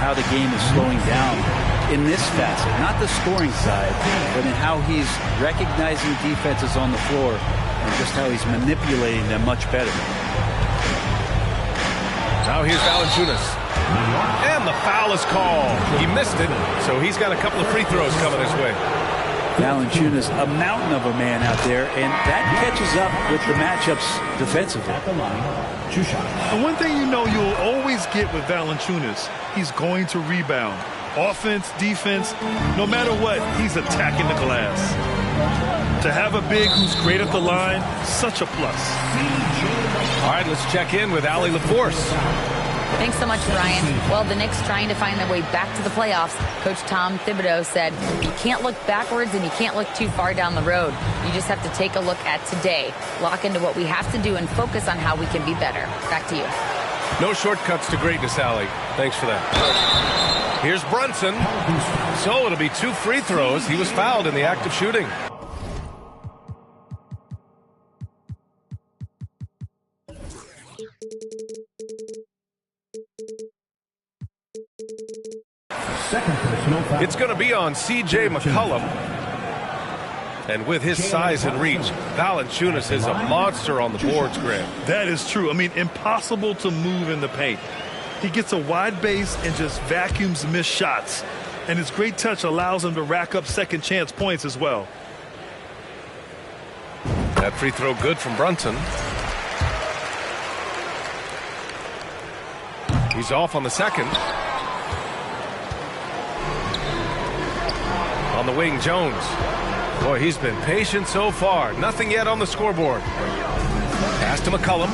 how the game is slowing down in this facet, not the scoring side, but in how he's recognizing defenses on the floor and just how he's manipulating them much better. Now here's Valanciunas. And the foul is called. He missed it, so he's got a couple of free throws coming his way. Valanciunas, a mountain of a man out there, and that catches up with the matchups defensively. And one thing you know you'll always get with Valanciunas, he's going to rebound. Offense, defense, no matter what, he's attacking the glass. To have a big who's great at the line, such a plus. All right, let's check in with Allie LaForce. Thanks so much, Ryan. Well, the Knicks trying to find their way back to the playoffs. Coach Tom Thibodeau said, you can't look backwards and you can't look too far down the road. You just have to take a look at today, lock into what we have to do, and focus on how we can be better. Back to you. No shortcuts to greatness, Allie. Thanks for that. Here's Brunson. So it'll be 2 free throws. He was fouled in the act of shooting. It's going to be on C.J. McCollum. And with his size and reach, Valanciunas is a monster on the boards, Grant. That is true. I mean, impossible to move in the paint. He gets a wide base and just vacuums missed shots. And his great touch allows him to rack up second chance points as well. That free throw good from Brunson. He's off on the second. On the wing, Jones. Boy, he's been patient so far. Nothing yet on the scoreboard. Pass to McCollum.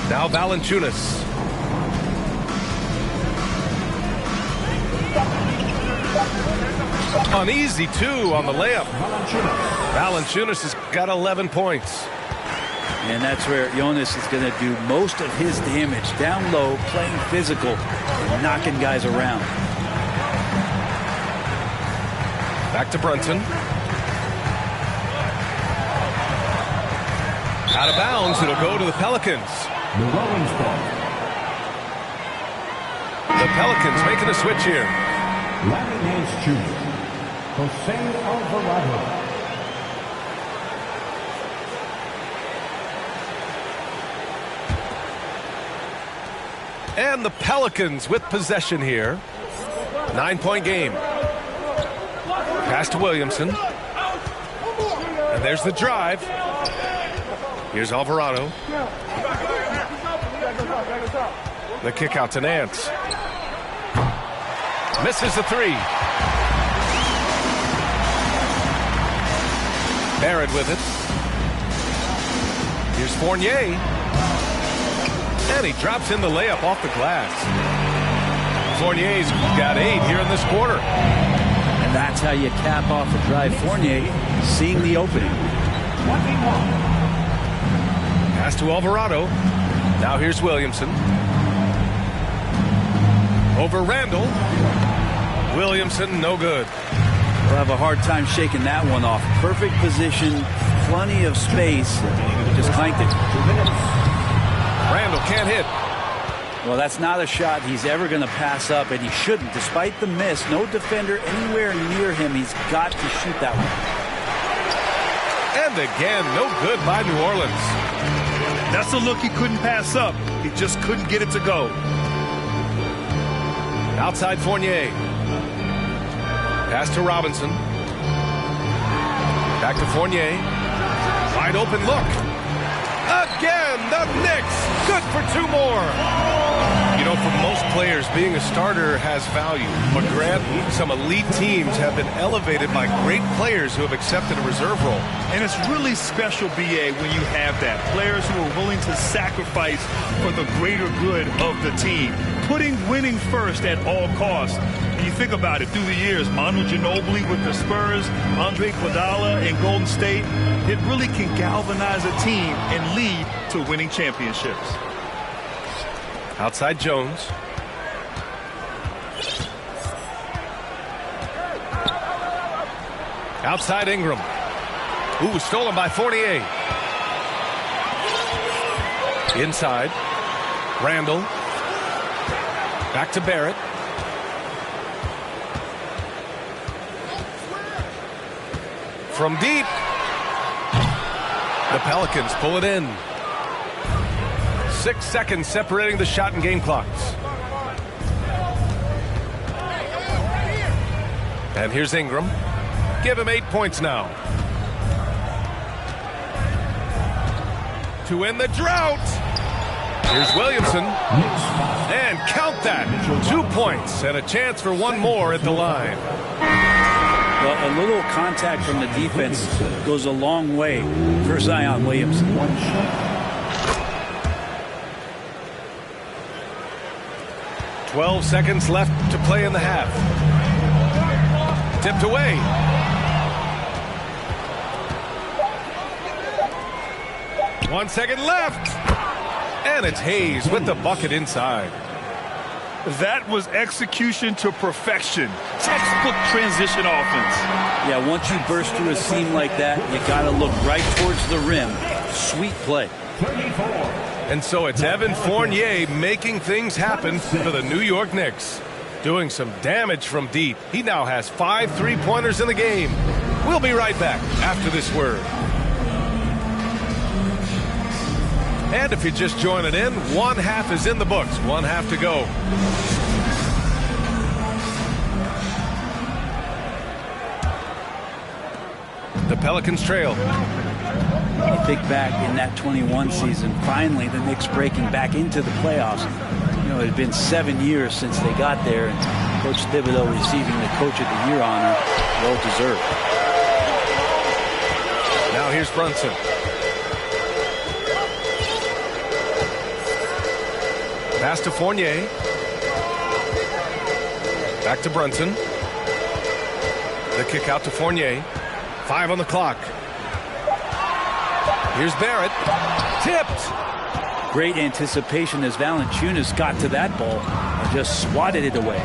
Now Valanciunas. An easy 2 on the layup. Valanciunas has got 11 points. And that's where Jonas is going to do most of his damage. Down low, playing physical, and knocking guys around. Back to Brunson. Out of bounds, it'll go to the Pelicans. The Pelicans making a switch here. Larry Nance Jr., Jose Alvarado. And the Pelicans with possession here. 9-point game. Pass to Williamson. And there's the drive. Here's Alvarado. The kick out to Nance. Misses the 3. Barrett with it. Here's Fournier. And he drops in the layup off the glass. Fournier's got 8 here in this quarter. And that's how you cap off a drive. Fournier seeing the opening. Pass to Alvarado. Now here's Williamson. Over Randall. Williamson, no good. We'll have a hard time shaking that one off. Perfect position, plenty of space. Just clanked it. Randall can't hit. Well, that's not a shot he's ever going to pass up, and he shouldn't. Despite the miss, no defender anywhere near him. He's got to shoot that one. And again, no good by New Orleans. That's a look he couldn't pass up. He just couldn't get it to go. Outside Fournier. Pass to Robinson. Back to Fournier. Wide open look. Again, the Knicks. Good for 2 more. You know, for most players, being a starter has value. But Grant, some elite teams have been elevated by great players who have accepted a reserve role. And it's really special, B.A., when you have that. Players who are willing to sacrifice for the greater good of the team. Putting winning first at all costs. And you think about it, through the years, Manu Ginobili with the Spurs, Andre Iguodala in Golden State, it really can galvanize a team and lead to winning championships. Outside Jones. Outside Ingram. Ooh, stolen by Fournier. Inside. Randall. Back to Barrett. From deep. The Pelicans pull it in. 6 seconds separating the shot and game clocks. And here's Ingram. Give him 8 points now. To end the drought. Here's Williamson. And count that. 2 points and a chance for one more at the line. Well, a little contact from the defense goes a long way for Zion Williamson. 12 seconds left to play in the half. Tipped away. One second left. And it's Hayes with the bucket inside. That was execution to perfection. Textbook transition offense. Yeah, once you burst through a seam like that, you got to look right towards the rim. Sweet play. 34. And so it's Evan Fournier making things happen for the New York Knicks. Doing some damage from deep. He now has 5 3-pointers in the game. We'll be right back after this word. And if you're just joining in, one half is in the books. One half to go. The Pelicans trail. You think back in that 21 season, finally the Knicks breaking back into the playoffs. You know, it had been 7 years since they got there, and Coach Thibodeau receiving the Coach of the Year honor, well deserved. Now here's Brunson. Pass to Fournier. Back to Brunson. The kick out to Fournier. 5 on the clock. Here's Barrett. Tipped. Great anticipation as Valanciunas got to that ball and just swatted it away.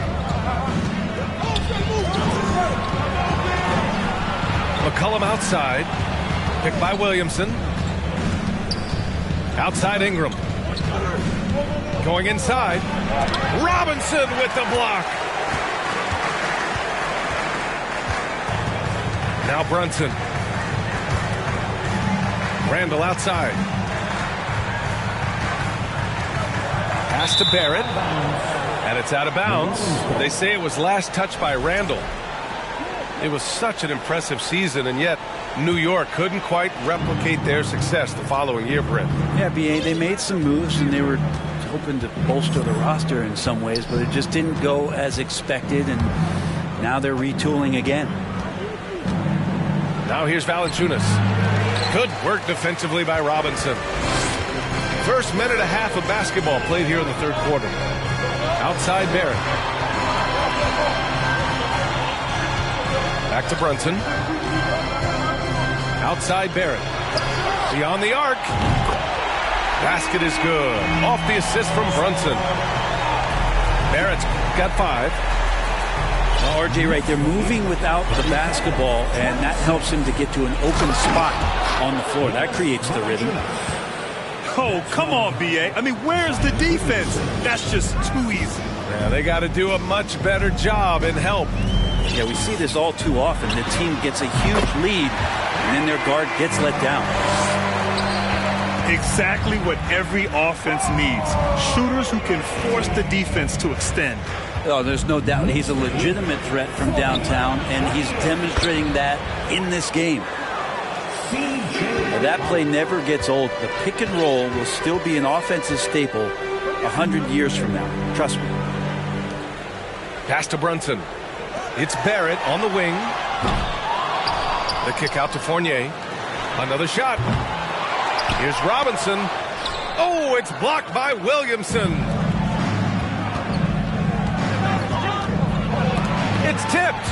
McCollum outside. Picked by Williamson. Outside Ingram. Going inside. Robinson with the block. Now Brunson. Randall outside. Pass to Barrett. And it's out of bounds. They say it was last touched by Randall. It was such an impressive season, and yet New York couldn't quite replicate their success the following year, Brent. Yeah, B.A., they made some moves, and they were hoping to bolster the roster in some ways, but it just didn't go as expected, and now they're retooling again. Now here's Valanciunas. Good work defensively by Robinson. First minute and a half of basketball played here in the third quarter. Outside Barrett. Back to Brunson. Outside Barrett. Beyond the arc. Basket is good. Off the assist from Brunson. Barrett's got 5. Well, RJ, right, they're moving without the basketball, and that helps him to get to an open spot on the floor. That creates the rhythm. Oh, come on, B.A. I mean, where's the defense? That's just too easy. Yeah, they got to do a much better job in help. Yeah, we see this all too often. The team gets a huge lead, and then their guard gets let down. Exactly what every offense needs. Shooters who can force the defense to extend. Oh, there's no doubt he's a legitimate threat from downtown, and he's demonstrating that in this game. Now, that play never gets old. The pick and roll will still be an offensive staple 100 years from now. Trust me. Pass to Brunson. It's Barrett on the wing. The kick out to Fournier. Another shot. Here's Robinson. Oh, it's blocked by Williamson. It's tipped.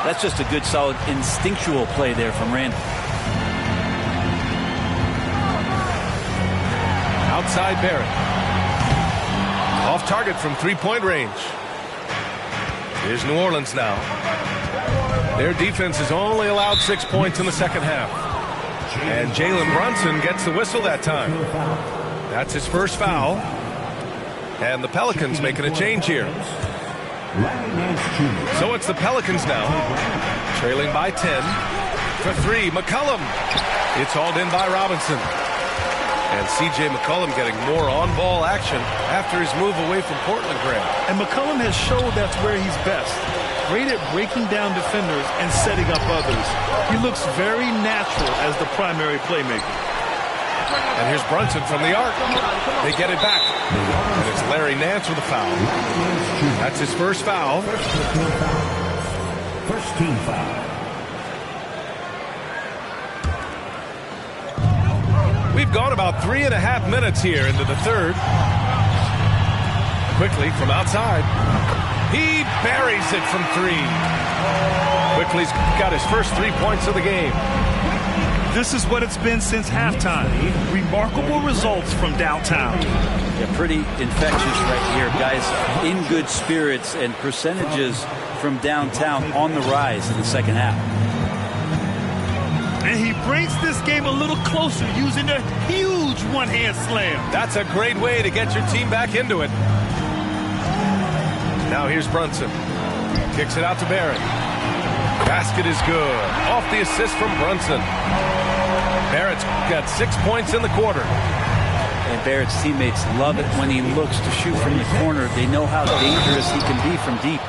That's just a good, solid, instinctual play there from Randall. Outside Barrett. Off target from three-point range. Here's New Orleans now. Their defense has only allowed 6 points in the second half. And Jalen Brunson gets the whistle that time. That's his first foul. And the Pelicans making a change here. So it's the Pelicans now, trailing by 10. For three, McCollum. It's hauled in by Robinson. And C.J. McCollum getting more on-ball action after his move away from Portland, Grant. And McCollum has showed that's where he's best. Great at breaking down defenders and setting up others. He looks very natural as the primary playmaker. And here's Brunson from the arc. They get it back. And it's Larry Nance with a foul. That's his first foul. First team foul. We've gone about 3.5 minutes here into the third. Quickly from outside. He buries it from three. Quickly's got his first 3 points of the game. This is what it's been since halftime. Remarkable results from downtown. Yeah, pretty infectious right here. Guys in good spirits and percentages from downtown on the rise in the second half. And he brings this game a little closer using a huge one-hand slam. That's a great way to get your team back into it. Now here's Brunson. Kicks it out to Barrett. Basket is good. Off the assist from Brunson. Barrett's got 6 points in the quarter. And Barrett's teammates love it when he looks to shoot from the corner. They know how dangerous he can be from deep.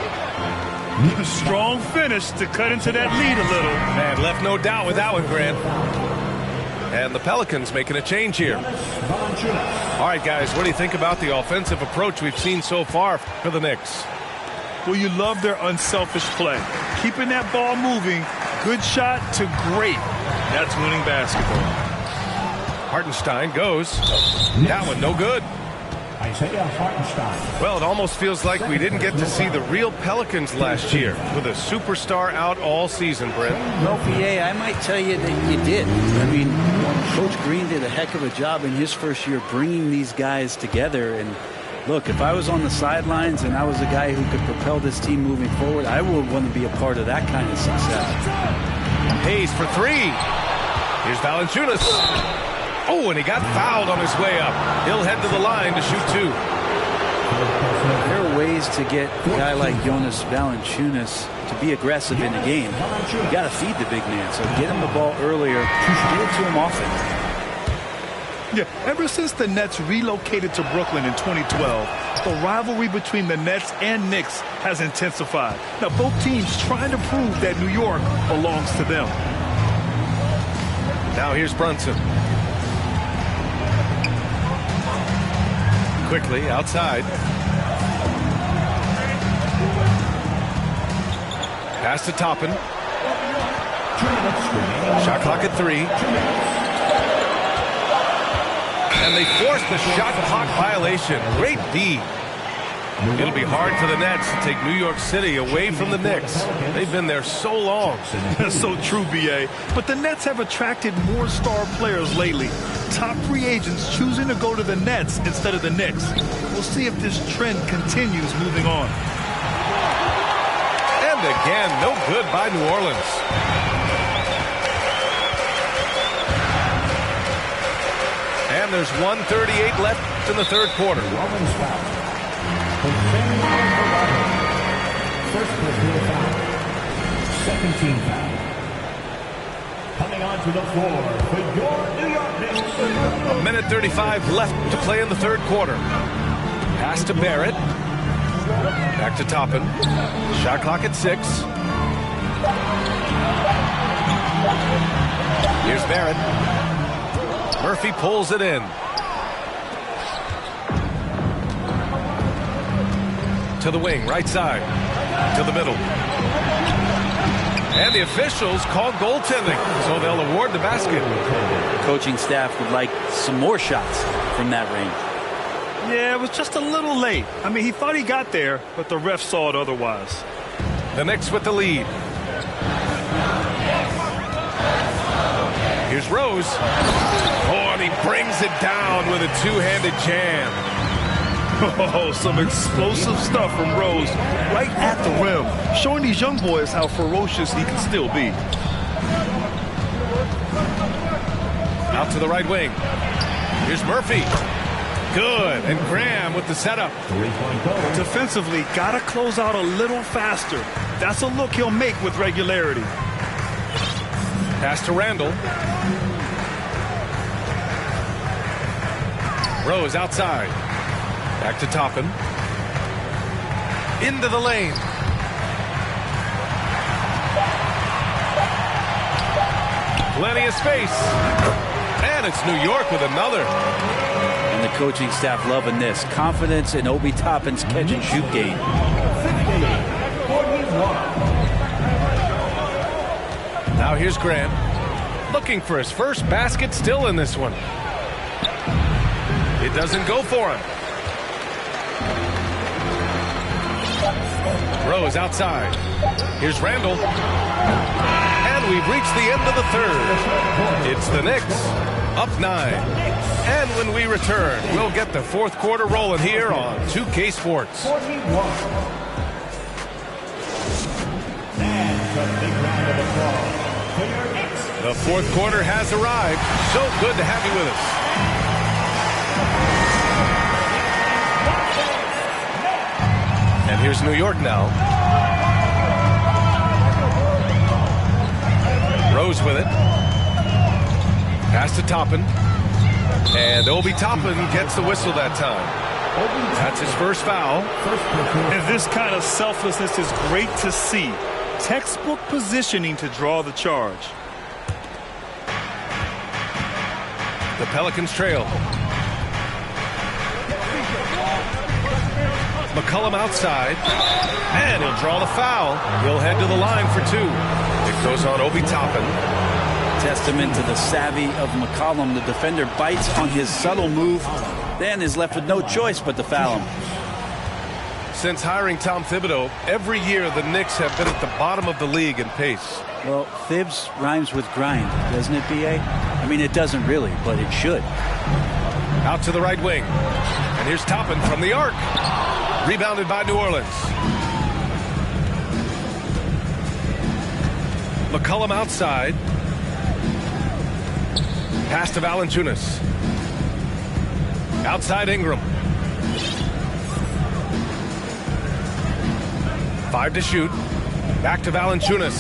A strong finish to cut into that lead a little. Man, left no doubt with that one, Grant. And the Pelicans making a change here. All right, guys, what do you think about the offensive approach we've seen so far for the Knicks? Well, you love their unselfish play. Keeping that ball moving, good shot to great. That's winning basketball. Hartenstein goes. That one no good. Isaiah Hartenstein. Well, it almost feels like we didn't get to see the real Pelicans last year with a superstar out all season, Brent. Well, PA, I might tell you that you did. I mean, Coach Green did a heck of a job in his first year bringing these guys together. And look, if I was on the sidelines and I was a guy who could propel this team moving forward, I would want to be a part of that kind of success. Hayes for three. Here's Valanciunas. Oh, and he got fouled on his way up. He'll head to the line to shoot two. There are ways to get a guy like Jonas Valanciunas to be aggressive in the game. You got to feed the big man, so get him the ball earlier, get it to him often. Yeah, ever since the Nets relocated to Brooklyn in 2012, the rivalry between the Nets and Knicks has intensified. Now, both teams trying to prove that New York belongs to them. Now here's Brunson. Quickly outside. Pass to Toppin. Shot clock at 3. And they force the shot clock violation. Great D. It'll be hard for the Nets to take New York City away from the Knicks. They've been there so long. That's so true, B.A. But the Nets have attracted more star players lately. Top free agents choosing to go to the Nets instead of the Knicks. We'll see if this trend continues moving on. And again, no good by New Orleans. And there's 1:38 left in the third quarter. First personal foul. Second team foul. Coming onto the floor for your New York Knicks. 1:35 left to play in the third quarter. Pass to Barrett. Back to Toppin. Shot clock at 6. Here's Barrett. Murphy pulls it in. To the wing, right side. To the middle. And the officials call goaltending, so they'll award the basket. The coaching staff would like some more shots from that range. Yeah, it was just a little late. I mean, he thought he got there, but the ref saw it otherwise. The Knicks with the lead. Here's Rose. Oh, and he brings it down with a two-handed jam. Oh, some explosive stuff from Rose right at the rim, showing these young boys how ferocious he can still be. Out to the right wing. Here's Murphy. Good. And Graham with the setup. Defensively, got to close out a little faster. That's a look he'll make with regularity. Pass to Randall. Rose outside. Back to Toppin. Into the lane. Plenty of space. And it's New York with another. And the coaching staff loving this. Confidence in Obi Toppin's catch and shoot game. Now here's Graham. Looking for his first basket, still in this one. It doesn't go for him. Rose outside. Here's Randall. And we've reached the end of the third. It's the Knicks up 9. And when we return, we'll get the fourth quarter rolling here on 2K Sports. The fourth quarter has arrived. So good to have you with us. And here's New York now. Rose with it. Pass to Toppin. And Obi Toppin gets the whistle that time. That's his first foul. And this kind of selflessness is great to see. Textbook positioning to draw the charge. The Pelicans trail. McCollum outside. And he'll draw the foul. He'll head to the line for 2. It goes on Obi Toppin. Testament to the savvy of McCollum. The defender bites on his subtle move, then is left with no choice but to foul him. Since hiring Tom Thibodeau, every year the Knicks have been at the bottom of the league in pace. Well, Thibs rhymes with grind, doesn't it, B.A.? I mean, it doesn't really, but it should. Out to the right wing. And here's Toppin from the arc. Rebounded by New Orleans. McCollum outside. Pass to Valanciunas. Outside Ingram. 5 to shoot. Back to Valanciunas.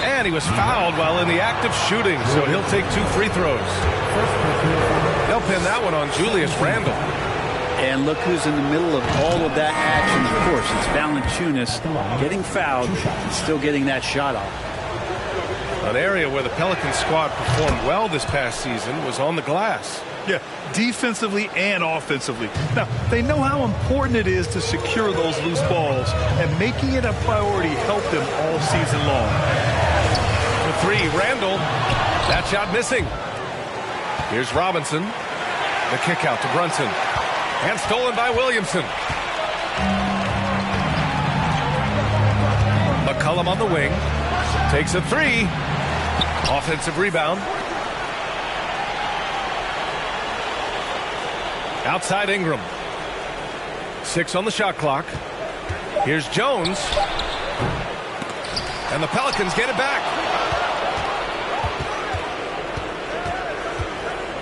And he was fouled while in the act of shooting, so he'll take 2 free throws. They'll pin that one on Julius Randle. And look who's in the middle of all of that action. Of course, it's Valanciunas getting fouled and still getting that shot off. An area where the Pelicans squad performed well this past season was on the glass. Yeah, defensively and offensively. Now, they know how important it is to secure those loose balls, and making it a priority helped them all season long. For 3, Randall. That shot missing. Here's Robinson. The kick out to Brunson. And stolen by Williamson. McCollum on the wing. Takes a 3. Offensive rebound. Outside Ingram. 6 on the shot clock. Here's Jones. And the Pelicans get it back.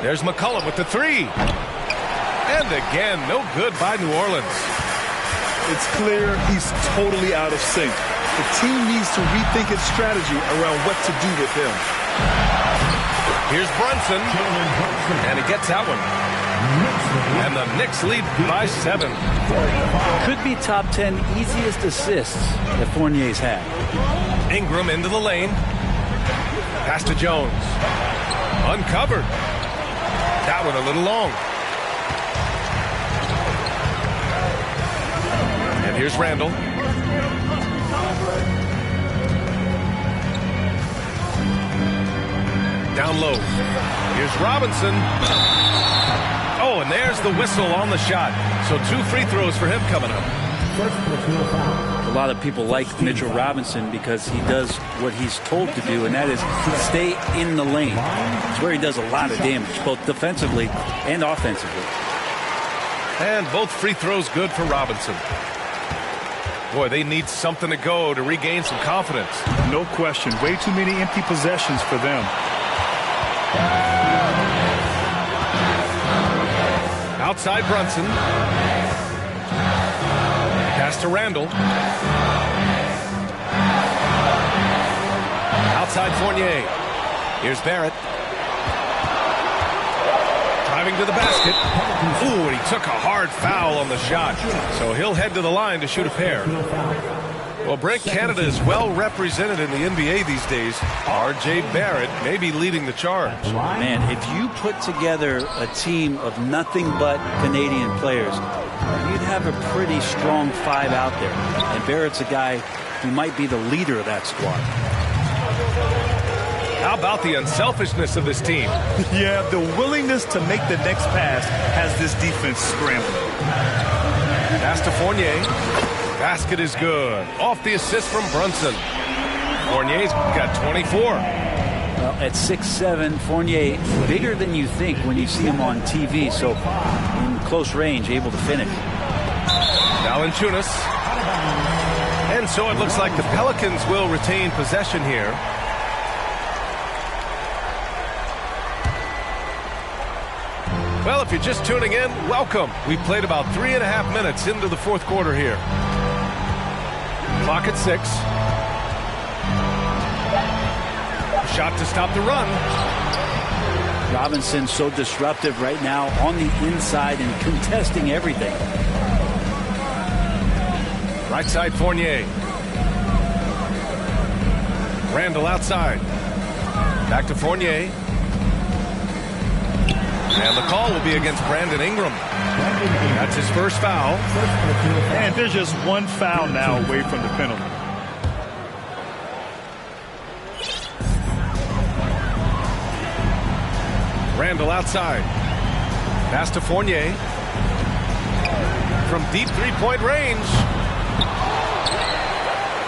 There's McCollum with the 3. And again, no good by New Orleans. It's clear he's totally out of sync. The team needs to rethink its strategy around what to do with him. Here's Brunson. And he gets that one. And the Knicks lead by 7. Could be top 10 easiest assists that Fournier's had. Ingram into the lane. Pass to Jones. Uncovered. That one a little long. And here's Randall. Down low. Here's Robinson. Oh, and there's the whistle on the shot. So 2 free throws for him coming up. A lot of people like Mitchell Robinson because he does what he's told to do, and that is stay in the lane. It's where he does a lot of damage, both defensively and offensively. And both free throws good for Robinson. Boy, they need something to go to regain some confidence. No question. Way too many empty possessions for them. Outside Brunson. Pass to Randall. Outside Fournier. Here's Barrett. Driving to the basket. Ooh, and he took a hard foul on the shot. So he'll head to the line to shoot a pair. Well, Brent, Canada is well represented in the NBA these days. R.J. Barrett may be leading the charge. Man, if you put together a team of nothing but Canadian players, you'd have a pretty strong five out there. And Barrett's a guy who might be the leader of that squad. How about the unselfishness of this team? Yeah, the willingness to make the next pass has this defense scrambling. Pass to Fournier. Basket is good. Off the assist from Brunson. Fournier's got 24. Well, at 6'7", Fournier, bigger than you think when you see him on TV. So in close range, able to finish. Valanciunas. And so it looks like the Pelicans will retain possession here. Well, if you're just tuning in, welcome. We played about 3.5 minutes into the fourth quarter here. Clock at 6. Shot to stop the run. Robinson so disruptive right now on the inside and contesting everything. Right side Fournier. Randall outside. Back to Fournier. And the call will be against Brandon Ingram. That's his first foul. And there's just one foul now away from the penalty. Randall outside. Pass to Fournier. From deep three-point range.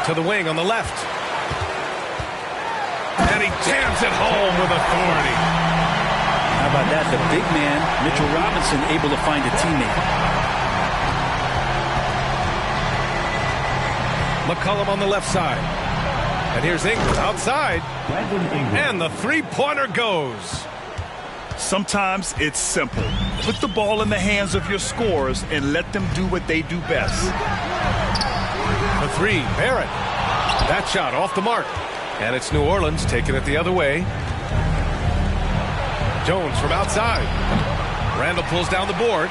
To the wing on the left. And he jams it home with authority. How about that? The big man, Mitchell Robinson, able to find a teammate. McCollum on the left side. And here's Ingram outside. And the three-pointer goes. Sometimes it's simple. Put the ball in the hands of your scorers and let them do what they do best. The three, Barrett. That shot off the mark. And it's New Orleans taking it the other way. Jones from outside. Randall pulls down the board.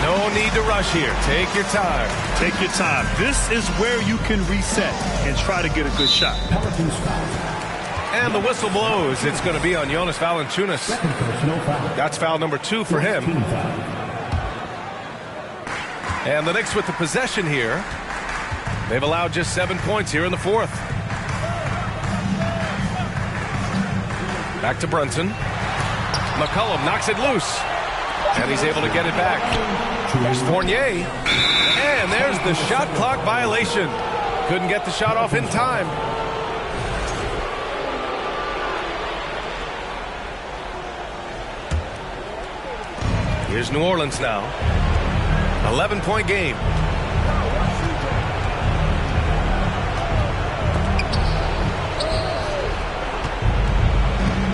No need to rush here. Take your time. Take your time. This is where you can reset and try to get a good shot. And the whistle blows. It's going to be on Jonas Valanciunas. That's foul number 2 for him. And the Knicks with the possession here. They've allowed just 7 points here in the fourth. Back to Brunson. McCollum knocks it loose. And he's able to get it back. There's Fournier. And there's the shot clock violation. Couldn't get the shot off in time. Here's New Orleans now. 11-point game.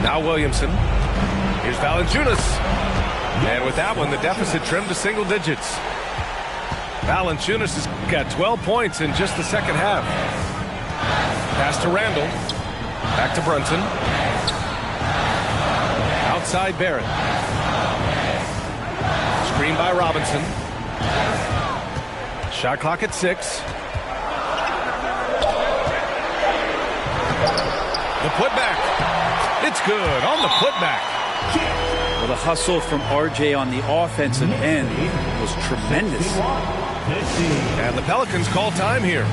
Now Williamson. Here's Valanciunas. And with that one, the deficit trimmed to single digits. Valanciunas has got 12 points in just the second half. Pass to Randall. Back to Brunson. Outside Barrett. Screen by Robinson. Shot clock at 6. The putback. It's good on the putback. Well, the hustle from RJ on the offensive end was tremendous. And the Pelicans call time here.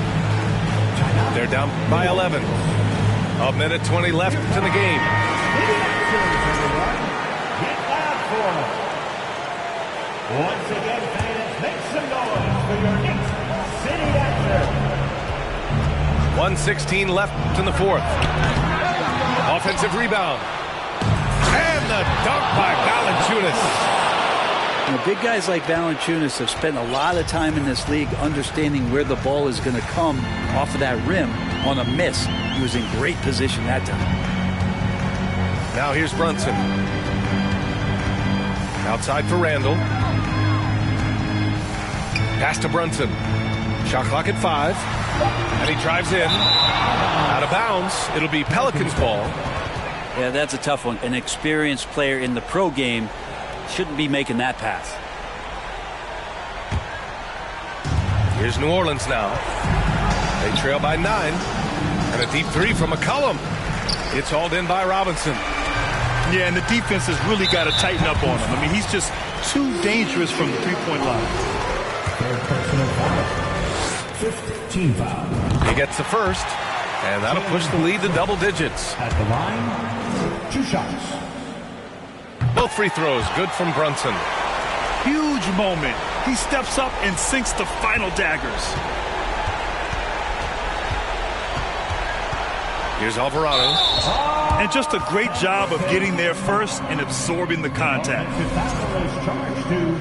They're down by 11. A minute 20 left in the game. Once again, fans, make some noise for your Knicks City Dancer. 1:16 left in the fourth. Offensive rebound. And the dunk by Valanciunas. Big guys like Valanciunas have spent a lot of time in this league understanding where the ball is going to come off of that rim on a miss. He was in great position that time. Now here's Brunson. Outside for Randall. Pass to Brunson. Shot clock at 5. And he drives in. Out of bounds. It'll be Pelicans ball. Yeah, that's a tough one. An experienced player in the pro game shouldn't be making that pass. Here's New Orleans now. They trail by 9. And a deep 3 from McCollum. It's hauled in by Robinson. Yeah, and the defense has really got to tighten up on him. I mean, he's just too dangerous from the three-point line. Third personal foul. 15 foul. He gets the first, and that'll push the lead to double digits. At the line, 2 shots. Both free throws good from Brunson. Huge moment. He steps up and sinks the final daggers. Here's Alvarado. And just a great job of getting there first and absorbing the contact. Is charged to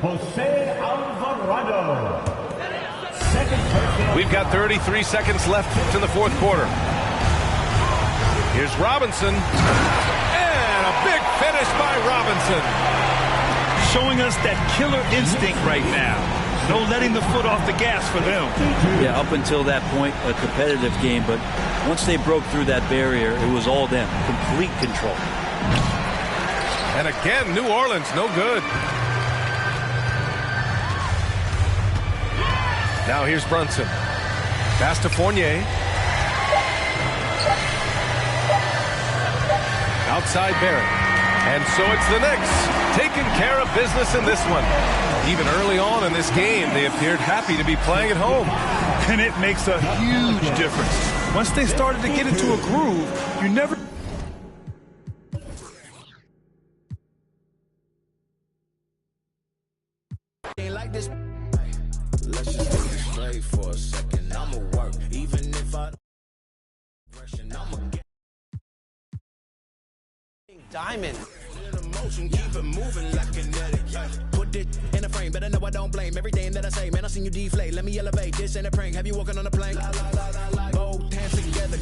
Jose Alvarado. Second personal. We've got 33 seconds left in the fourth quarter. Here's Robinson. And a big finish by Robinson. Showing us that killer instinct right now. No letting the foot off the gas for them. Yeah, up until that point, a competitive game, but once they broke through that barrier, it was all them. Complete control. And again, New Orleans, no good. Now here's Brunson. Pass to Fournier. Outside Barrett. And so it's the Knicks taking care of business in this one. Even early on in this game, they appeared happy to be playing at home. And it makes a huge difference. Once they started to get into a groove, you never... Like this. Let's just take it straight for a second. I'ma work, even if I... I'ma get... Diamond. Keep it moving like kinetic. Put it in a frame, but I know I don't blame everything that I say. Man, I seen you deflate. Let me elevate. This ain't a prank. Have you walking on a plane? Both hands together.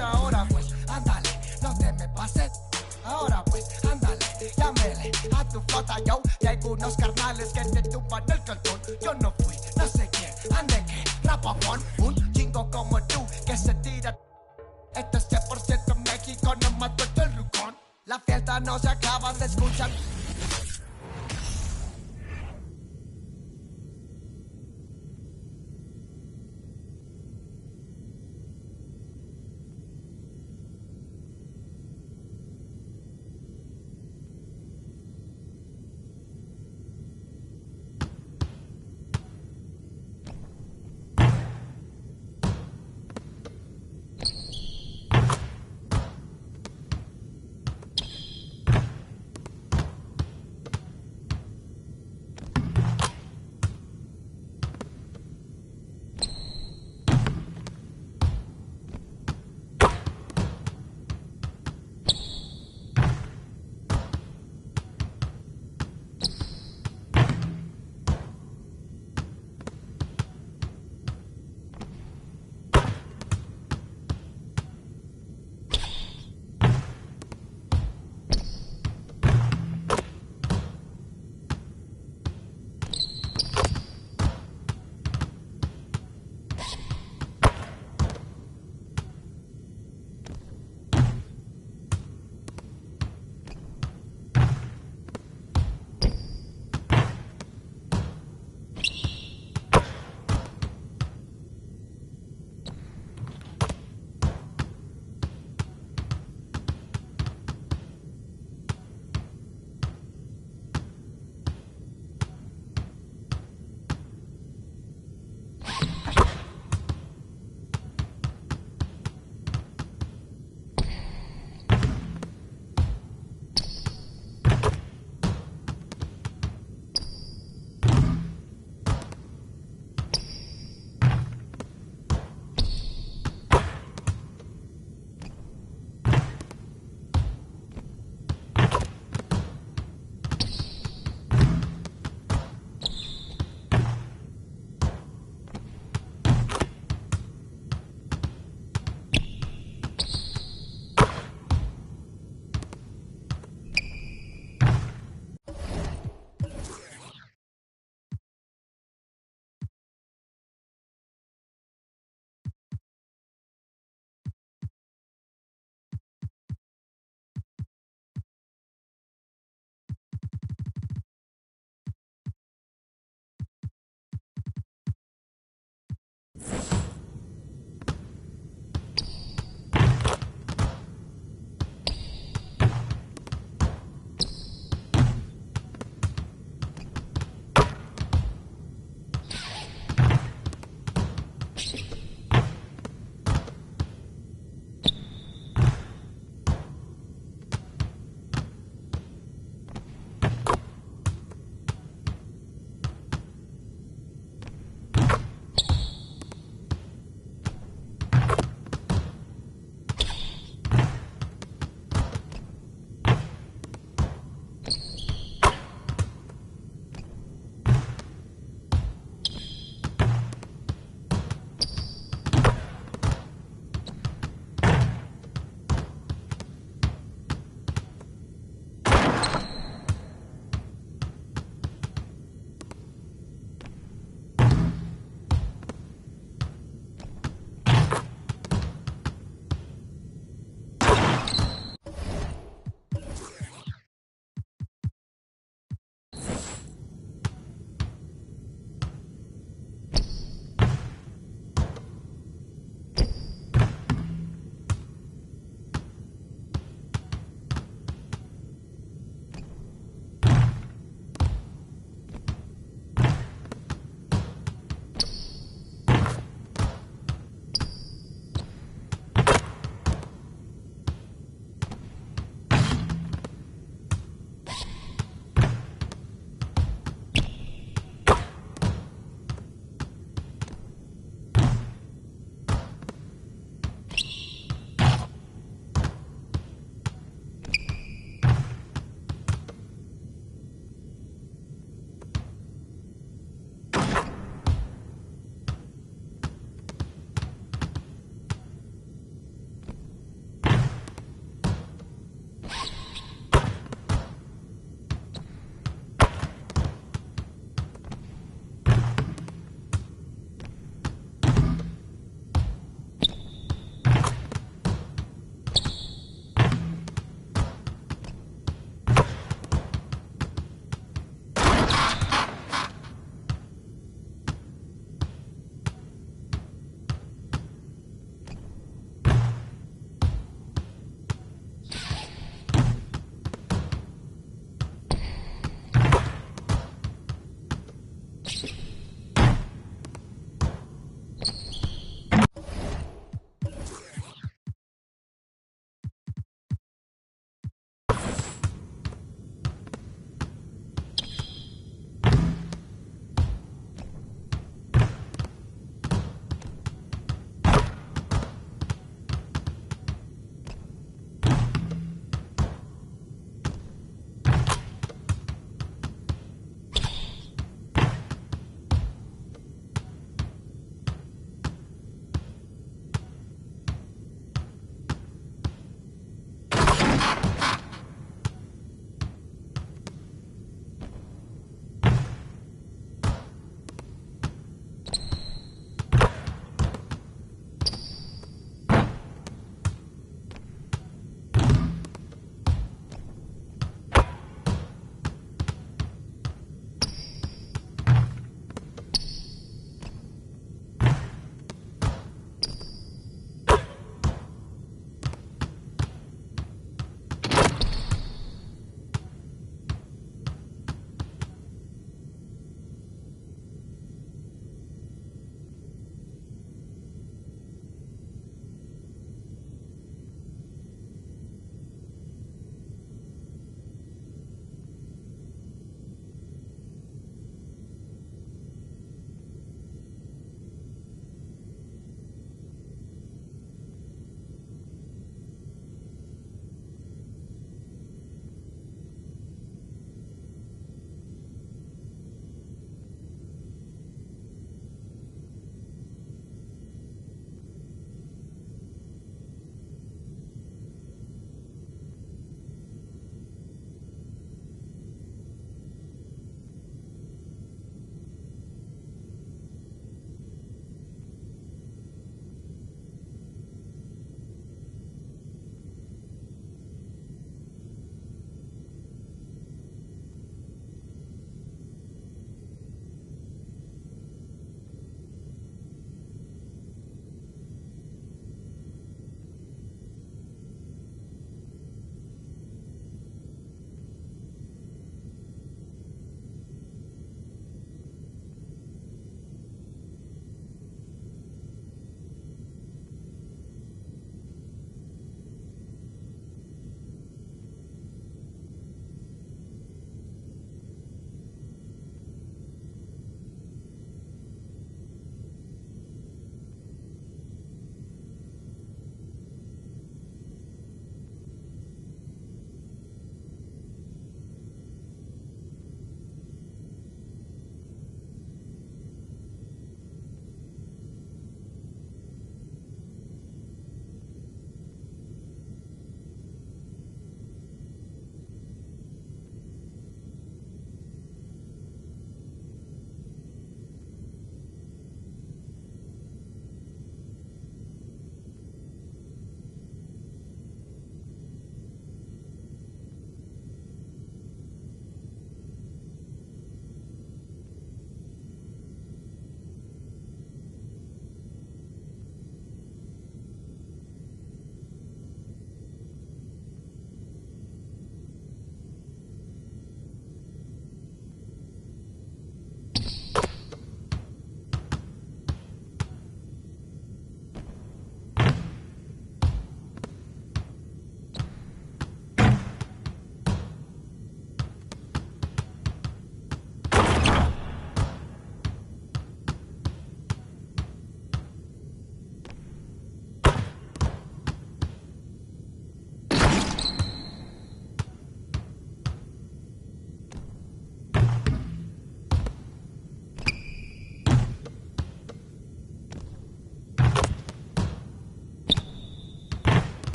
Ahora pues, ándale, no te me pases. Ahora pues, ándale, llámele a tu flota, yo. Y algunos carnales que te tumban el cantón. Yo no fui, no sé quién, ande que rapapón. Un chingo como tú que se tira. Esto es 100% México, no mato el rucón. La fiesta no se acaba de escuchar.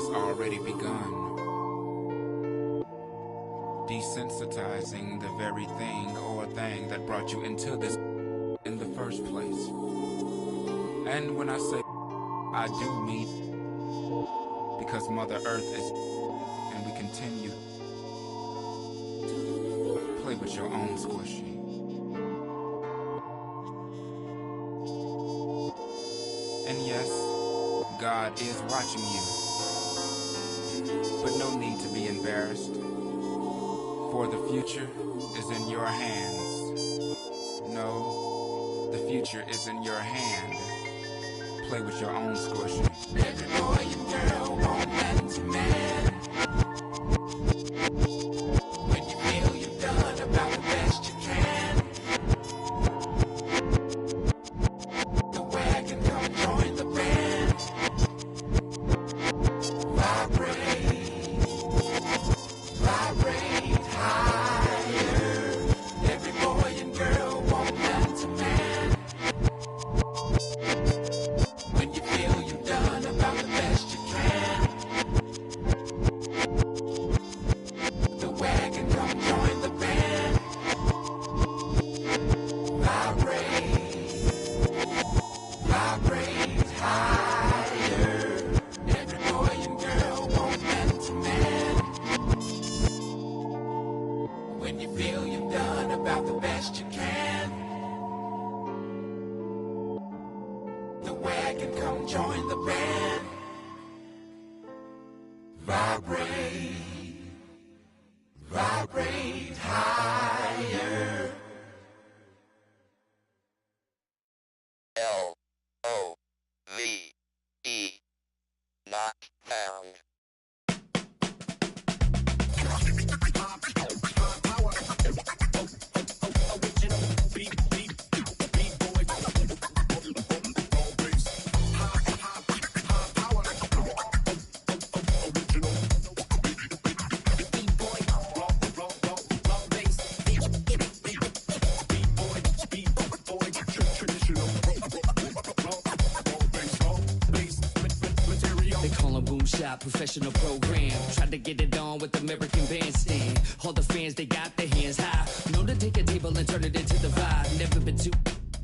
has already begun. Desensitizing the very thing or thing that brought you into this in the first place. And when I say I do mean, because Mother Earth is, and we continue. Play with your own squishy. And yes, God is watching you. But no need to be embarrassed. For the future is in your hands. No, the future is in your hand. Play with your own squishy. Every boy and girl want man to man. When you feel you've done about the best you can. The wagon, come join the band. Vibrate, vibrate higher. Every boy and girl want man to man. When you feel you've done about the best you can. The wagon, come join the band. Vibrate, vibrate higher. Every boy and girl want man to man. When you feel you've done about the best you can. The wagon, come join the band. Vibrate, vibrate higher. L-O-V-E, not found. They call him Boom Shop, professional program. Tried to get it on with American Bandstand. All the fans, they got their hands high. Known to take a table and turn it into the vibe. Never been too,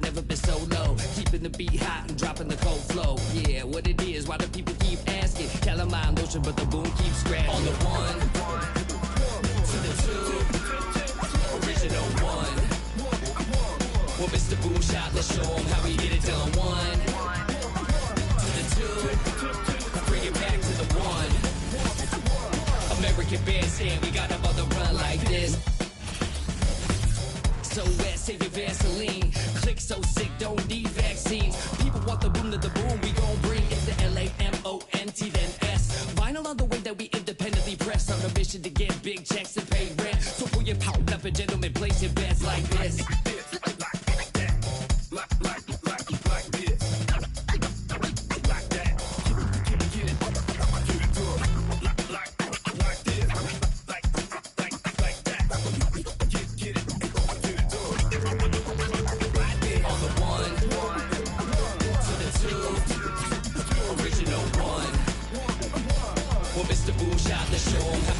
never been so low. Keeping the beat hot and dropping the cold flow. Yeah, what it is, why do people keep asking? Calamine lotion, but the boom keeps scratching. On the one, to the two, original one. Well, Mr. Boom Shop, let's show him how we get it done. One, to the two. Bring it back to the one. American Bandstand, we got about to run like this. So wet, save your Vaseline. Click so sick, don't need vaccines. People want the boom to the boom, we gon' bring it to L-A-M-O-N-T then S. Vinyl on the way that we independently press. On a mission to get big checks and pay rent. So pull your power up and gentlemen, place your bets like this. Well, Mr. Boom Shot, let's show 'em how.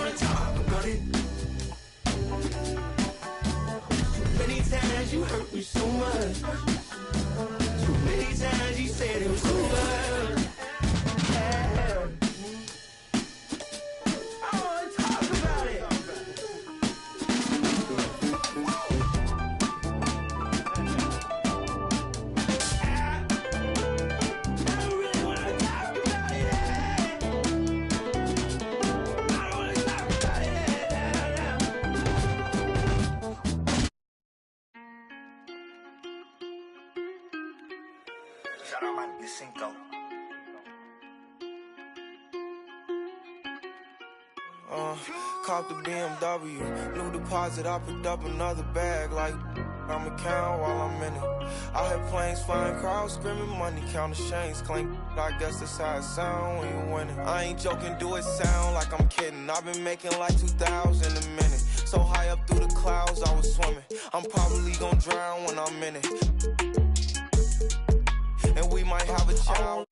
wanna talk about it. Many times you hurt me so much. Too many times you said it was over. Caught the BMW, new deposit, I picked up another bag like I'ma count while I'm in it. I hear planes flying, crowds screaming, money counting chains clink. I guess that's how it sound when you winning. I ain't joking, do it sound like I'm kidding. I've been making like 2,000 a minute. So high up through the clouds, I was swimming. I'm probably gonna drown when I'm in it. And we might have a child.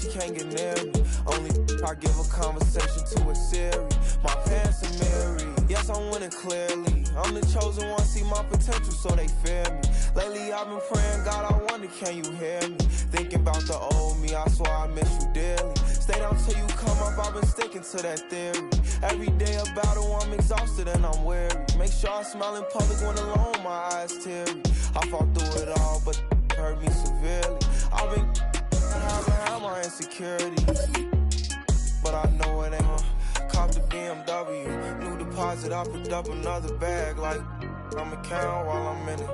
She can't get near me. Only I give a conversation to a Siri. My pants are married. Yes, I'm winning clearly. I'm the chosen one, see my potential, so they fear me. Lately I've been praying, God, I wonder, can you hear me? Thinking about the old me, I swear I miss you dearly. Stay down till you come up, I've been sticking to that theory. Every day a battle, I'm exhausted and I'm weary. Make sure I smile in public when alone, my eyes teary. I fought through it all, but it hurt me severely. I've been having my insecurities, but I know it ain't. Cop the BMW, new deposit, I picked up another bag like I'ma count while I'm in it.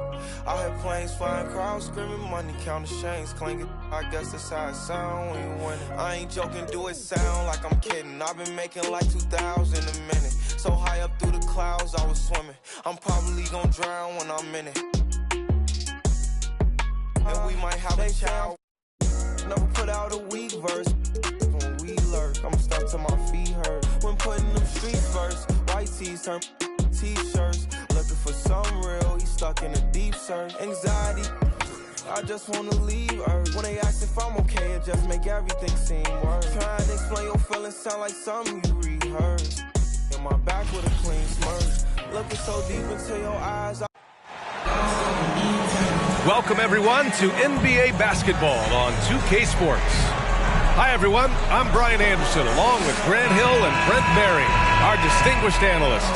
I hear planes flying, crowds screaming, money counting chains clinking. I guess that's how it sound when you win it. I ain't joking, do it sound like I'm kidding. I've been making like 2,000 a minute. So high up through the clouds, I was swimming. I'm probably gonna drown when I'm in it. And we might have a child. Never put out a weak verse. When we lurk, I'm stuck till my feet hurt. When putting them streets first, white tees turn t-shirts. Looking for some real, he stuck in a deep search. Anxiety, I just wanna leave Earth. When they ask if I'm okay, it just make everything seem worse. Trying to explain your feelings sound like something you rehearsed. In my back with a clean smirk. Looking so deep into your eyes. Welcome, everyone, to NBA basketball on 2K Sports. Hi, everyone. I'm Brian Anderson, along with Grant Hill and Brent Berry, our distinguished analyst.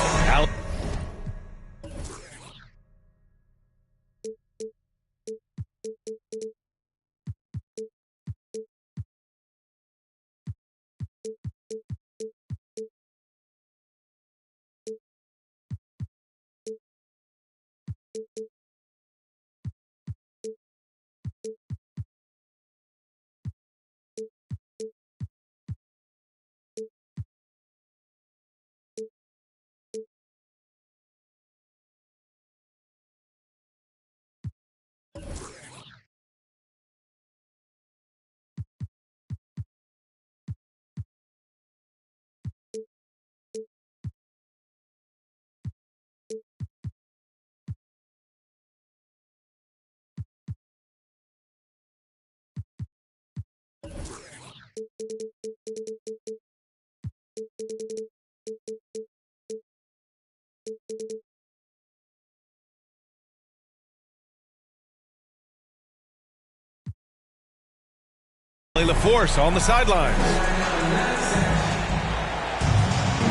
LaForce on the sidelines.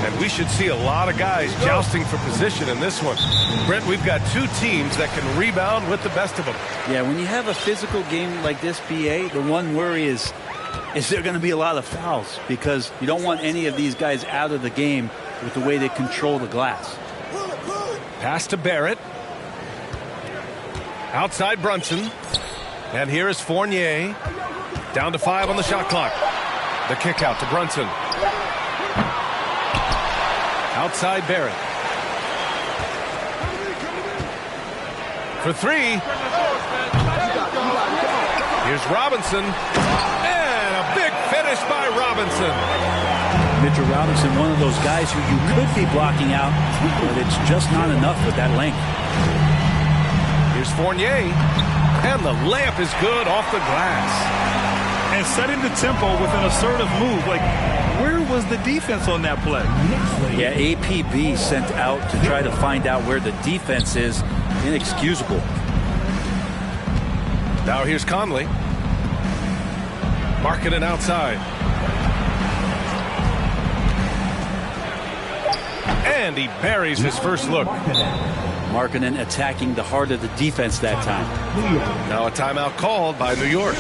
And we should see a lot of guys jousting for position in this one. Brent, we've got two teams that can rebound with the best of them. Yeah, when you have a physical game like this, BA, the one worry is there going to be a lot of fouls? Because you don't want any of these guys out of the game with the way they control the glass. Pass to Barrett. Outside Brunson. And here is Fournier. Down to 5 on the shot clock. The kick out to Brunson. Outside Barrett. For 3. Here's Robinson. And a big finish by Robinson. Mitchell Robinson, one of those guys who you could be blocking out, but it's just not enough with that length. Here's Fournier. And the layup is good off the glass. And setting the tempo with an assertive move. Like, Where was the defense on that play? Yeah, APB sent out to try to find out where the defense is. Inexcusable. Now here's Conley. Marking it outside. And he buries his first look. Markkanen attacking the heart of the defense that time. Now a timeout called by New York.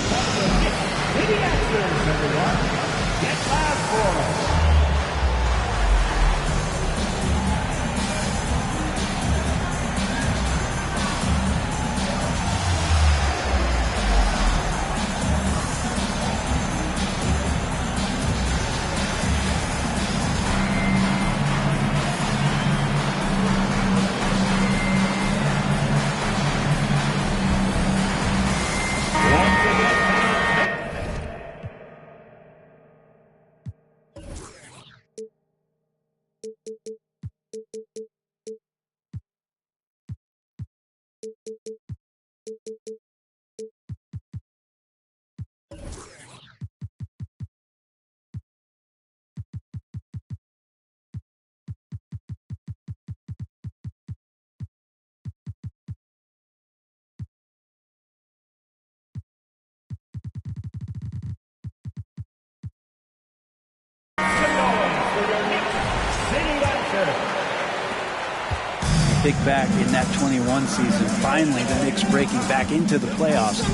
Think back in that 21 season, finally the Knicks breaking back into the playoffs.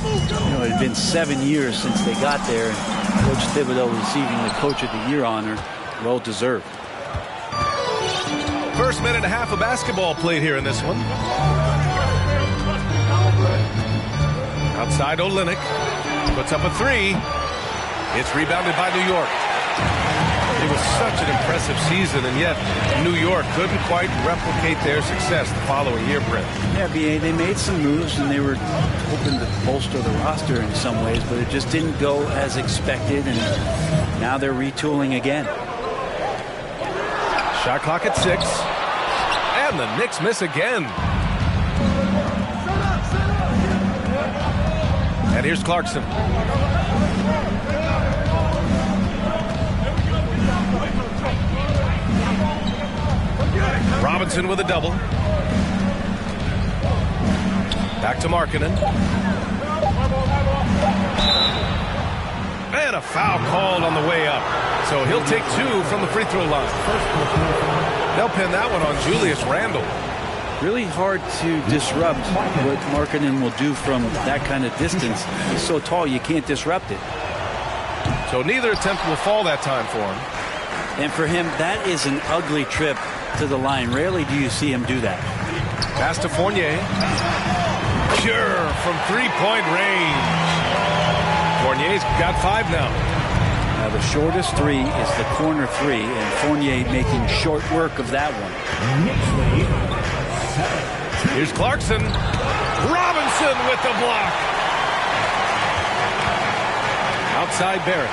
You know, it had been 7 years since they got there, and Coach Thibodeau receiving the Coach of the Year honor, well deserved. First minute and a half of basketball played here in this one. Outside Olynyk puts up a three. It's rebounded by New York. It was such an impressive season, and yet New York couldn't quite replicate their success the following year, Brent. Yeah, BA, they made some moves, and they were hoping to bolster the roster in some ways, but it just didn't go as expected, and now they're retooling again. Shot clock at 6, and the Knicks miss again. And here's Clarkson. Robinson with a double. Back to Markkanen. And a foul called on the way up. So he'll take 2 from the free throw line. They'll pin that one on Julius Randle. Really hard to disrupt what Markkanen will do from that kind of distance. He's so tall, you can't disrupt it. So neither attempt will fall that time for him. And for him, that is an ugly trip to the line. Rarely do you see him do that. Pass to Fournier. Pure from three-point range. Fournier's got 5 now. Now the shortest three is the corner three, and Fournier making short work of that one. Here's Clarkson. Robinson with the block. Outside Barrett.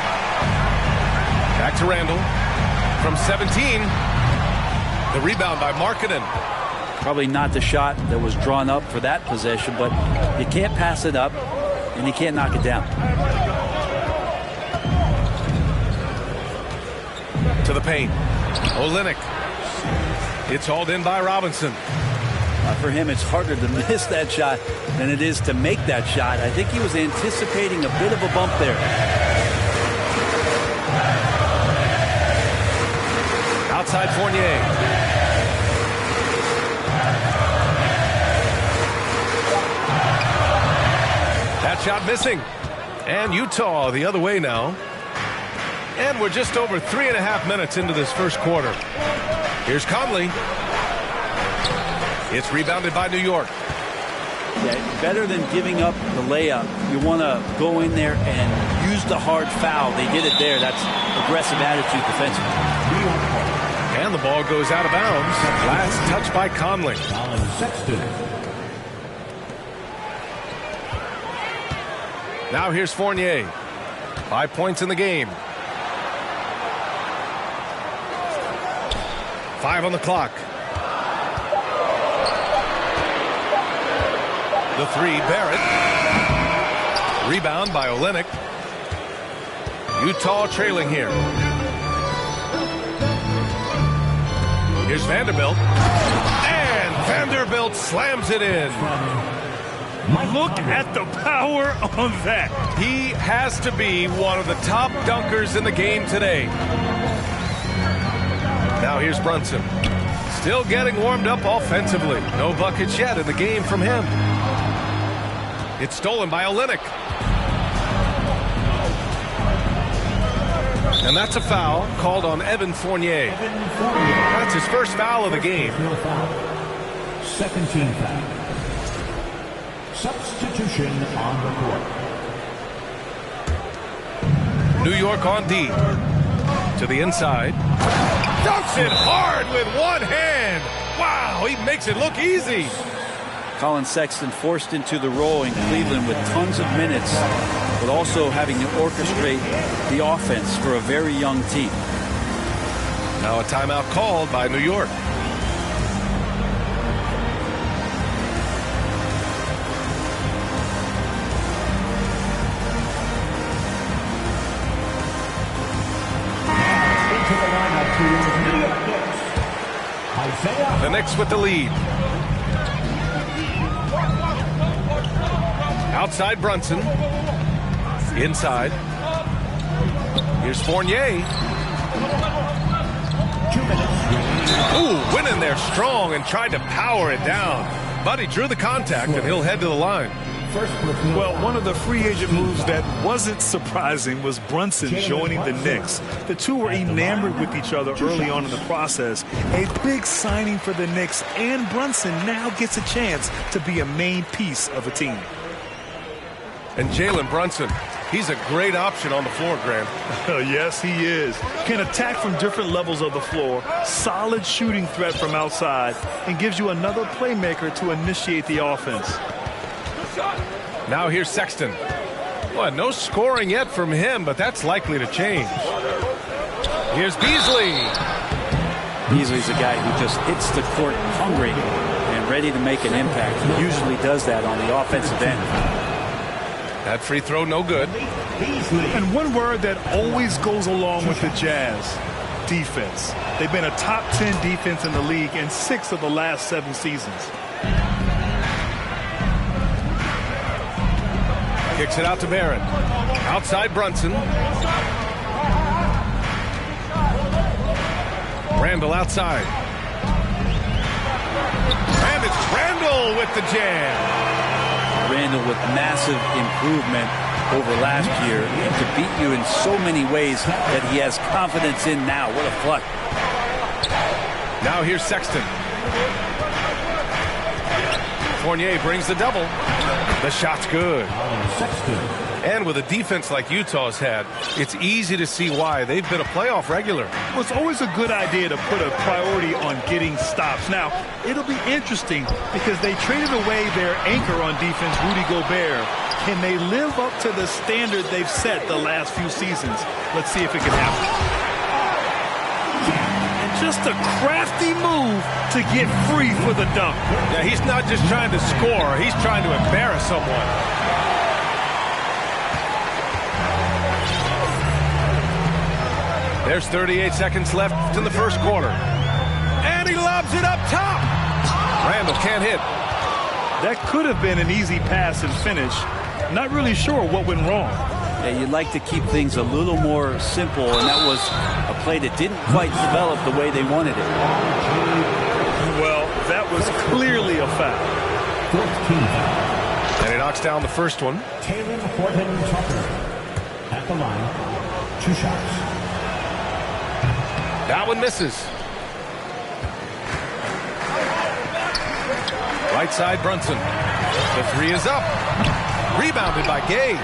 Back to Randle. From 17. The rebound by Markkanen. Probably not the shot that was drawn up for that possession, but you can't pass it up, and you can't knock it down. To the paint. Olynyk. It's hauled in by Robinson. For him, it's harder to miss that shot than it is to make that shot. I think he was anticipating a bit of a bump there. Outside Fournier. That shot missing. And Utah the other way now. And we're just over 3.5 minutes into this first quarter. Here's Conley. It's rebounded by New York. Yeah, better than giving up the layup. You want to go in there and use the hard foul. They did it there. That's aggressive attitude defensively. And the ball goes out of bounds. Last touch by Conley. Now here's Fournier. 5 points in the game. 5 on the clock. The three, Barrett. Rebound by Olynyk. Utah trailing here. Here's Vanderbilt. And Vanderbilt slams it in. Look at the power on that. He has to be one of the top dunkers in the game today. Now here's Brunson. Still getting warmed up offensively. No buckets yet in the game from him. It's stolen by Olynyk. And that's a foul called on Evan Fournier. That's his first foul of the game. Second team foul. Substitution on the court. New York on D. To the inside. Dunks it hard with one hand. Wow, he makes it look easy. Colin Sexton forced into the role in Cleveland with tons of minutes, but also having to orchestrate the offense for a very young team. Now a timeout called by New York. The Knicks with the lead. Outside Brunson. Inside. Here's Fournier. 2 minutes. Ooh, went in there strong and tried to power it down. But he drew the contact and he'll head to the line. Well, one of the free agent moves that wasn't surprising was Brunson joining the Knicks. The two were enamored with each other early on in the process. A big signing for the Knicks, and Brunson now gets a chance to be a main piece of a team. And Jalen Brunson, he's a great option on the floor, Grant. Yes, he is. Can attack from different levels of the floor, solid shooting threat from outside, and gives you another playmaker to initiate the offense. Now here's Sexton. Well, no scoring yet from him, but that's likely to change. Here's Beasley. Beasley's a guy who just hits the court hungry and ready to make an impact. He usually does that on the offensive end. That free throw no good. And one word that always goes along with the Jazz: defense. They've been a top 10 defense in the league in 6 of the last 7 seasons. Kicks it out to Barrett. Outside Brunson. Randall outside. And it's Randall with the jam. Randall with massive improvement over last year, and to beat you in so many ways that he has confidence in now. What a flush. Now here's Sexton. Fournier brings the double. The shot's good. And with a defense like Utah's had, it's easy to see why. They've been a playoff regular. Well, it's always a good idea to put a priority on getting stops. Now, it'll be interesting because they traded away their anchor on defense, Rudy Gobert. Can they live up to the standard they've set the last few seasons? Let's see if it can happen. Just a crafty move to get free for the dunk. Yeah, he's not just trying to score. He's trying to embarrass someone. There's 38 seconds left in the first quarter. And he lobs it up top. Randall can't hit. That could have been an easy pass and finish. Not really sure what went wrong. Yeah, you'd like to keep things a little more simple, and that was a play that didn't quite develop the way they wanted it. Well, that was clearly a foul. 14 foul. And he knocks down the first one. Taylor Horton-Tucker at the line. 2 shots. That one misses. Right side Brunson. The three is up. Rebounded by Gay.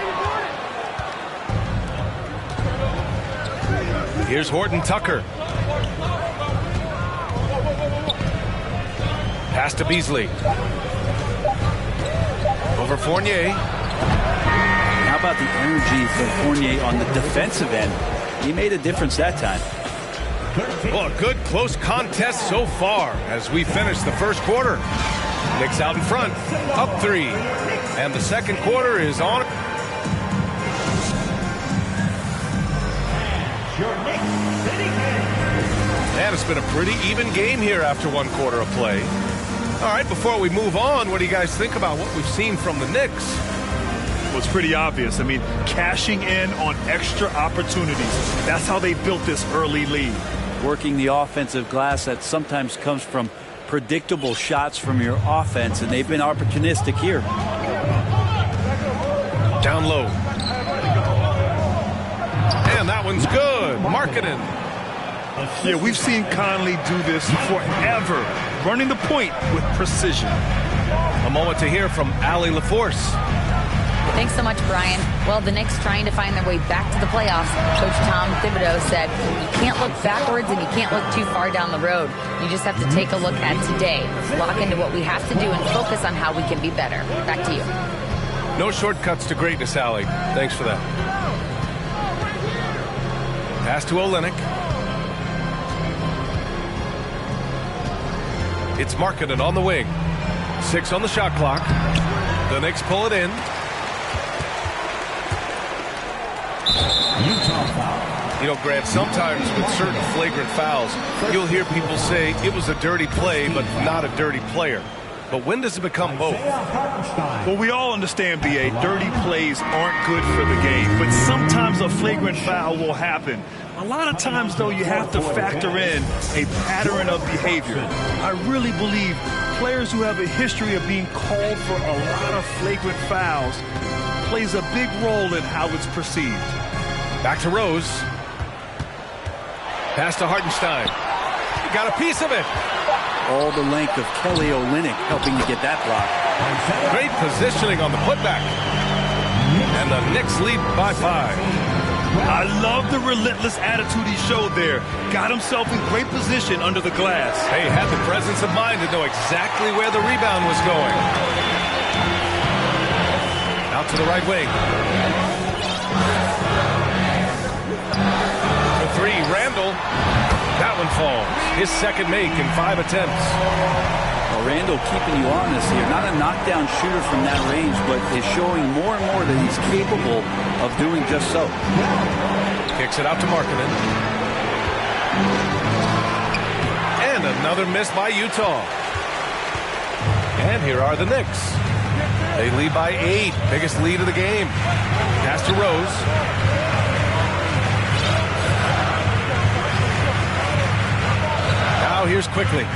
Here's Horton-Tucker. Pass to Beasley. Over Fournier. How about the energy from Fournier on the defensive end? He made a difference that time. Well, a good close contest so far as we finish the first quarter. Knicks out in front, up 3. And the second quarter is on. And it's been a pretty even game here after one quarter of play. All right, before we move on, what do you guys think about what we've seen from the Knicks? Well, it's pretty obvious. I mean, cashing in on extra opportunities. That's how they built this early lead. Working the offensive glass that sometimes comes from predictable shots from your offense, and they've been opportunistic here. Down low. And that one's good. Markkanen. Yeah, we've seen Conley do this forever, running the point with precision. A moment to hear from Allie LaForce. Thanks so much, Brian. Well, the Knicks trying to find their way back to the playoffs. Coach Tom Thibodeau said, you can't look backwards and you can't look too far down the road. You just have to take a look at today, lock into what we have to do, and focus on how we can be better. Back to you. No shortcuts to greatness, Allie. Thanks for that. Pass to Olynyk. It's Markkanen on the wing. 6 on the shot clock. The Knicks pull it in. You know, Grant, sometimes with certain flagrant fouls, you'll hear people say it was a dirty play, but not a dirty player. But when does it become both? Well, we all understand, B.A., dirty plays aren't good for the game, but sometimes a flagrant foul will happen. A lot of times, though, you have to factor in a pattern of behavior. I really believe players who have a history of being called for a lot of flagrant fouls plays a big role in how it's perceived. Back to Rose. Pass to Hartenstein. He got a piece of it. All the length of Kelly Olynyk helping to get that block. Great positioning on the putback. And the Knicks lead by 5. I love the relentless attitude he showed there. Got himself in great position under the glass. He had the presence of mind to know exactly where the rebound was going. Out to the right wing. For 3, Randall. That one falls. His second make in 5 attempts. Well, Randall keeping you honest here. Not a knockdown shooter from that range, but is showing more and more that he's capable of doing just so. Kicks it out to Markkanen. And another miss by Utah. And here are the Knicks. They lead by 8. Biggest lead of the game. Pass to Rose. Now here's Quickly.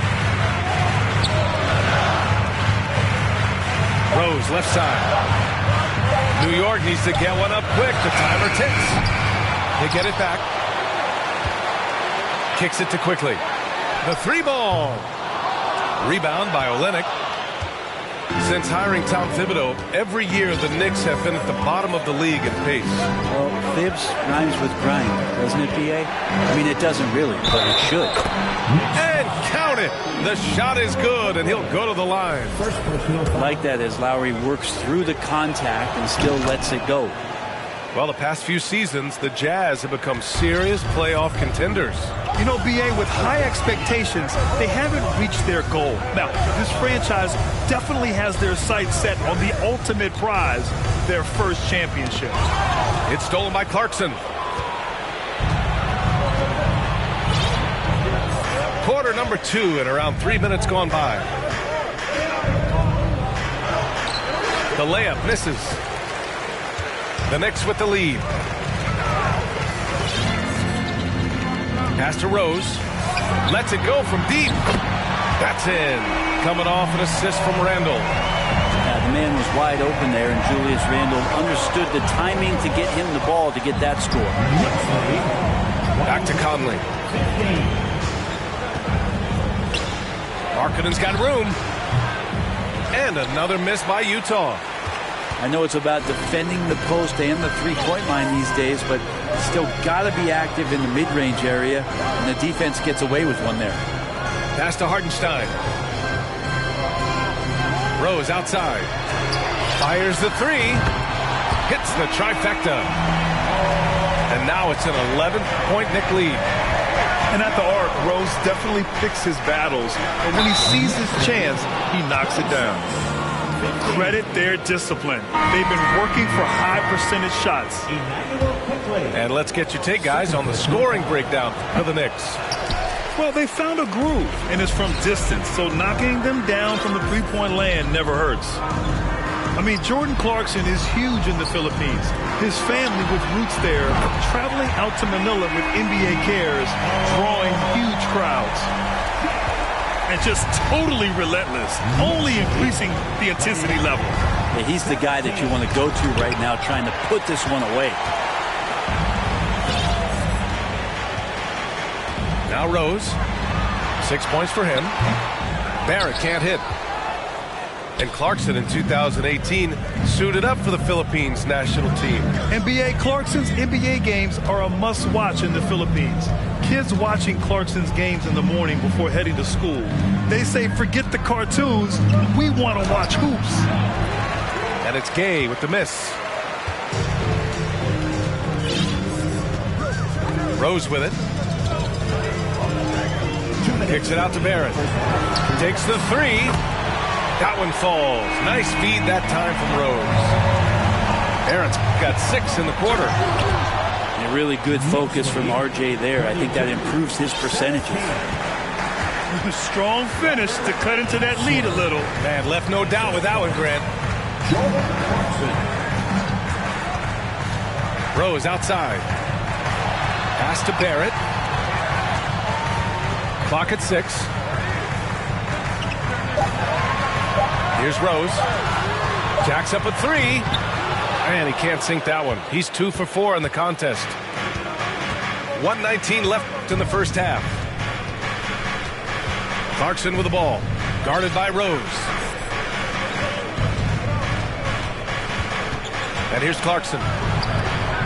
Rose, left side. New York needs to get one up quick. The timer ticks. They get it back. Kicks it to Quickly. The 3-ball. Rebound by Olynyk. Since hiring Tom Thibodeau, every year the Knicks have been at the bottom of the league in pace. Well, Thibs rhymes with grind, doesn't it, B.A.? I mean, it doesn't really, but it should. And count it! The shot is good, and he'll go to the line. I like that as Lowry works through the contact and still lets it go. Well, the past few seasons, the Jazz have become serious playoff contenders. You know, B.A., with high expectations, they haven't reached their goal. Now, this franchise definitely has their sights set on the ultimate prize, their first championship. It's stolen by Clarkson. Quarter number 2 and around 3 minutes gone by. The layup misses. The Knicks with the lead. Pass to Rose. Lets it go from deep. That's in. Coming off an assist from Randall. The man was wide open there, and Julius Randle understood the timing to get him the ball to get that score. Back to Conley. Markkanen's got room. And another miss by Utah. I know it's about defending the post and the three-point line these days, but still got to be active in the mid-range area, and the defense gets away with one there. Pass to Hartenstein. Rose outside. Fires the 3. Hits the trifecta. And now it's an 11-point Knick lead. And at the arc, Rose definitely picks his battles, and when he sees his chance, he knocks it down. Credit their discipline. They've been working for high percentage shots. And let's get your take, guys, on the scoring breakdown for the Knicks. Well, they found a groove, and it's from distance, so knocking them down from the three-point land never hurts. I mean, Jordan Clarkson is huge in the Philippines. His family with roots there, traveling out to Manila with NBA cares, drawing huge crowds. And just totally relentless, only increasing the intensity level. Yeah, he's the guy that you want to go to right now, trying to put this one away. Now Rose. 6 points for him. Barrett can't hit. And Clarkson in 2018 suited up for the Philippines national team. NBA Clarkson's NBA games are a must-watch in the Philippines. Kids watching Clarkson's games in the morning before heading to school. They say, forget the cartoons, we want to watch hoops. And it's Gay with the miss. Rose with it. Kicks it out to Barrett. Takes the three. That one falls. Nice feed that time from Rose. Barrett's got 6 in the quarter. A really good focus from RJ there. I think that improves his percentages. Strong finish to cut into that lead a little. Man, left no doubt with that one, Grant. Rose outside. Pass to Barrett. Clock at 6. Here's Rose. Jacks up a 3. Man, he can't sink that one. He's 2 for 4 in the contest. 1:19 left in the first half. Clarkson with the ball. Guarded by Rose. And here's Clarkson.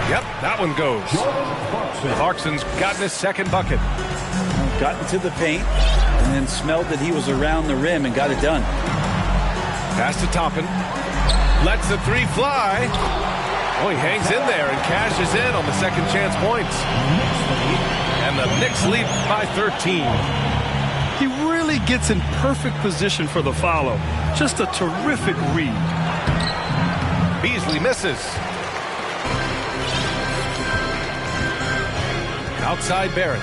Yep, that one goes. Clarkson's gotten his second bucket. Got into the paint and then smelled that he was around the rim and got it done. Pass to Toppin. Lets the 3 fly. Oh, he hangs in there and cashes in on the second chance points. And the Knicks lead by 13. He really gets in perfect position for the follow. Just a terrific read. Beasley misses. Outside Barrett.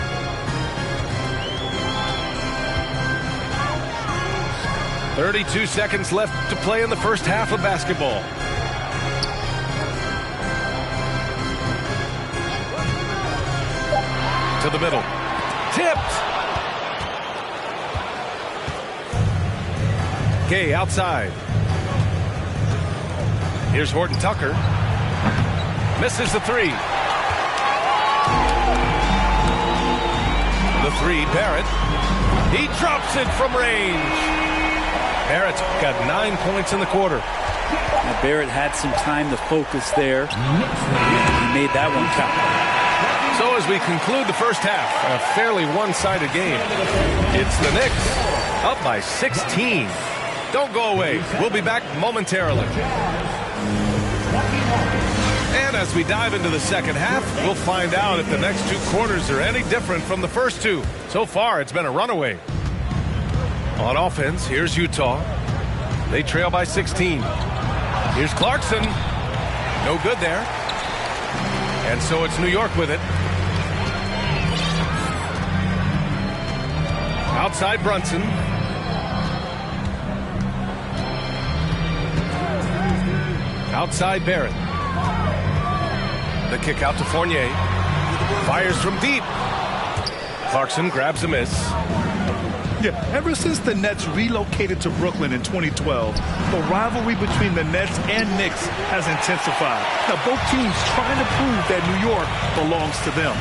.32 seconds left to play in the first half of basketball. To the middle. Tipped. Gay outside. Here's Horton Tucker. Misses the 3. The 3, Barrett. He drops it from range. Barrett's got 9 points in the quarter. Now Barrett had some time to focus there. He made that one count. So as we conclude the first half, a fairly one-sided game. It's the Knicks up by 16. Don't go away. We'll be back momentarily. And as we dive into the second half, we'll find out if the next 2 quarters are any different from the first 2. So far, it's been a runaway. On offense, here's Utah. They trail by 16. Here's Clarkson. No good there. And so it's New York with it. Outside Brunson. Outside Barrett. The kick out to Fournier. Fires from deep. Clarkson grabs a miss. Yeah, ever since the Nets relocated to Brooklyn in 2012, the rivalry between the Nets and Knicks has intensified. Now, both teams trying to prove that New York belongs to them.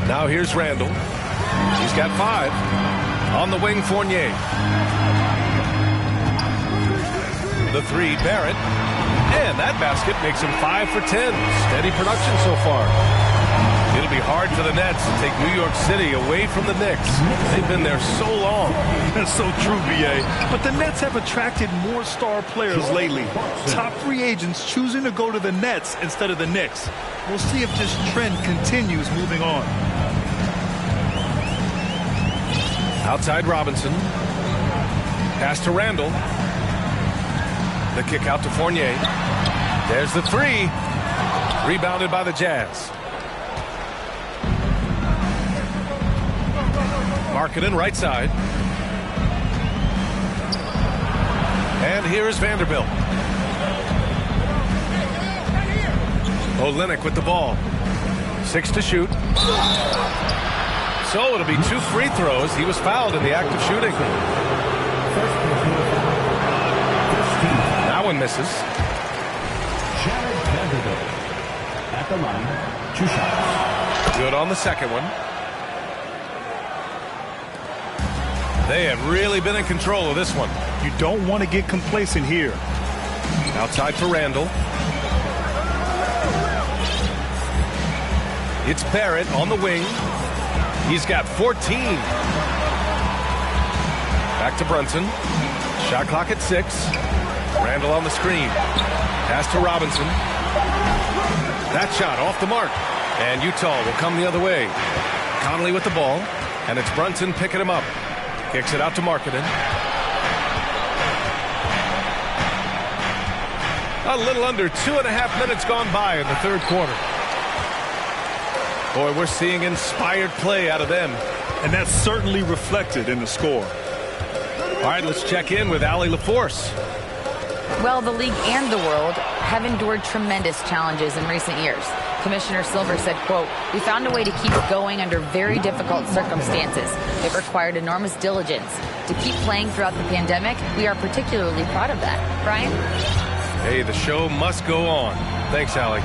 Now here's Randall. He's got 5. On the wing, Fournier. The 3, Barrett. And that basket makes him 5 for 10. Steady production so far. It'll be hard for the Nets to take New York City away from the Knicks. They've been there so long. That's so true, B.A. But the Nets have attracted more star players lately. Top free agents choosing to go to the Nets instead of the Knicks. We'll see if this trend continues moving on. Outside Robinson. Pass to Randall. The kick out to Fournier. There's the 3. Rebounded by the Jazz. Markkanen right side. And here's Vanderbilt. Olynyk with the ball. 6 to shoot. So it'll be 2 free throws. He was fouled in the act of shooting. That one misses. Jared Vanderbilt at the line, 2 shots. Good on the second one. They have really been in control of this one. You don't want to get complacent here. Outside for Randall. It's Barrett on the wing. He's got 14. Back to Brunson. Shot clock at 6. Randall on the screen. Pass to Robinson. That shot off the mark. And Utah will come the other way. Conley with the ball. And it's Brunson picking him up. Kicks it out to Markkanen. A little under 2.5 minutes gone by in the third quarter. Boy, we're seeing inspired play out of them. And that's certainly reflected in the score. All right, let's check in with Allie LaForce. Well, the league and the world have endured tremendous challenges in recent years. Commissioner Silver said, quote, "We found a way to keep going under very difficult circumstances. It required enormous diligence. To keep playing throughout the pandemic, we are particularly proud of that." Brian? Hey, the show must go on. Thanks, Allie.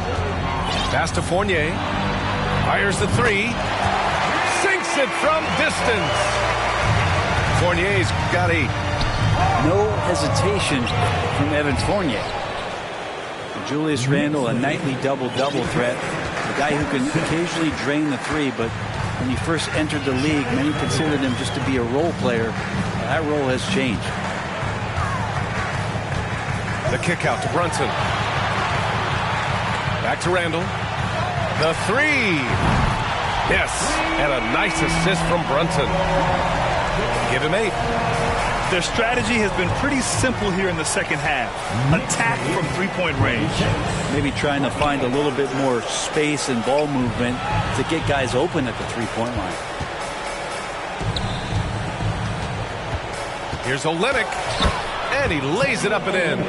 Pass to Fournier. Fires the 3. Sinks it from distance. Fournier's got 8. No hesitation from Evan Fournier. Julius Randle, a nightly double-double threat. A guy who can occasionally drain the 3, but when he first entered the league, many considered him just to be a role player. That role has changed. The kick out to Brunson. Back to Randle. The 3. Yes, and a nice assist from Brunson. Give him 8. Their strategy has been pretty simple here in the second half. Attack from three-point range. Maybe trying to find a little bit more space and ball movement to get guys open at the three-point line. Here's Olynyk, and he lays it up and in.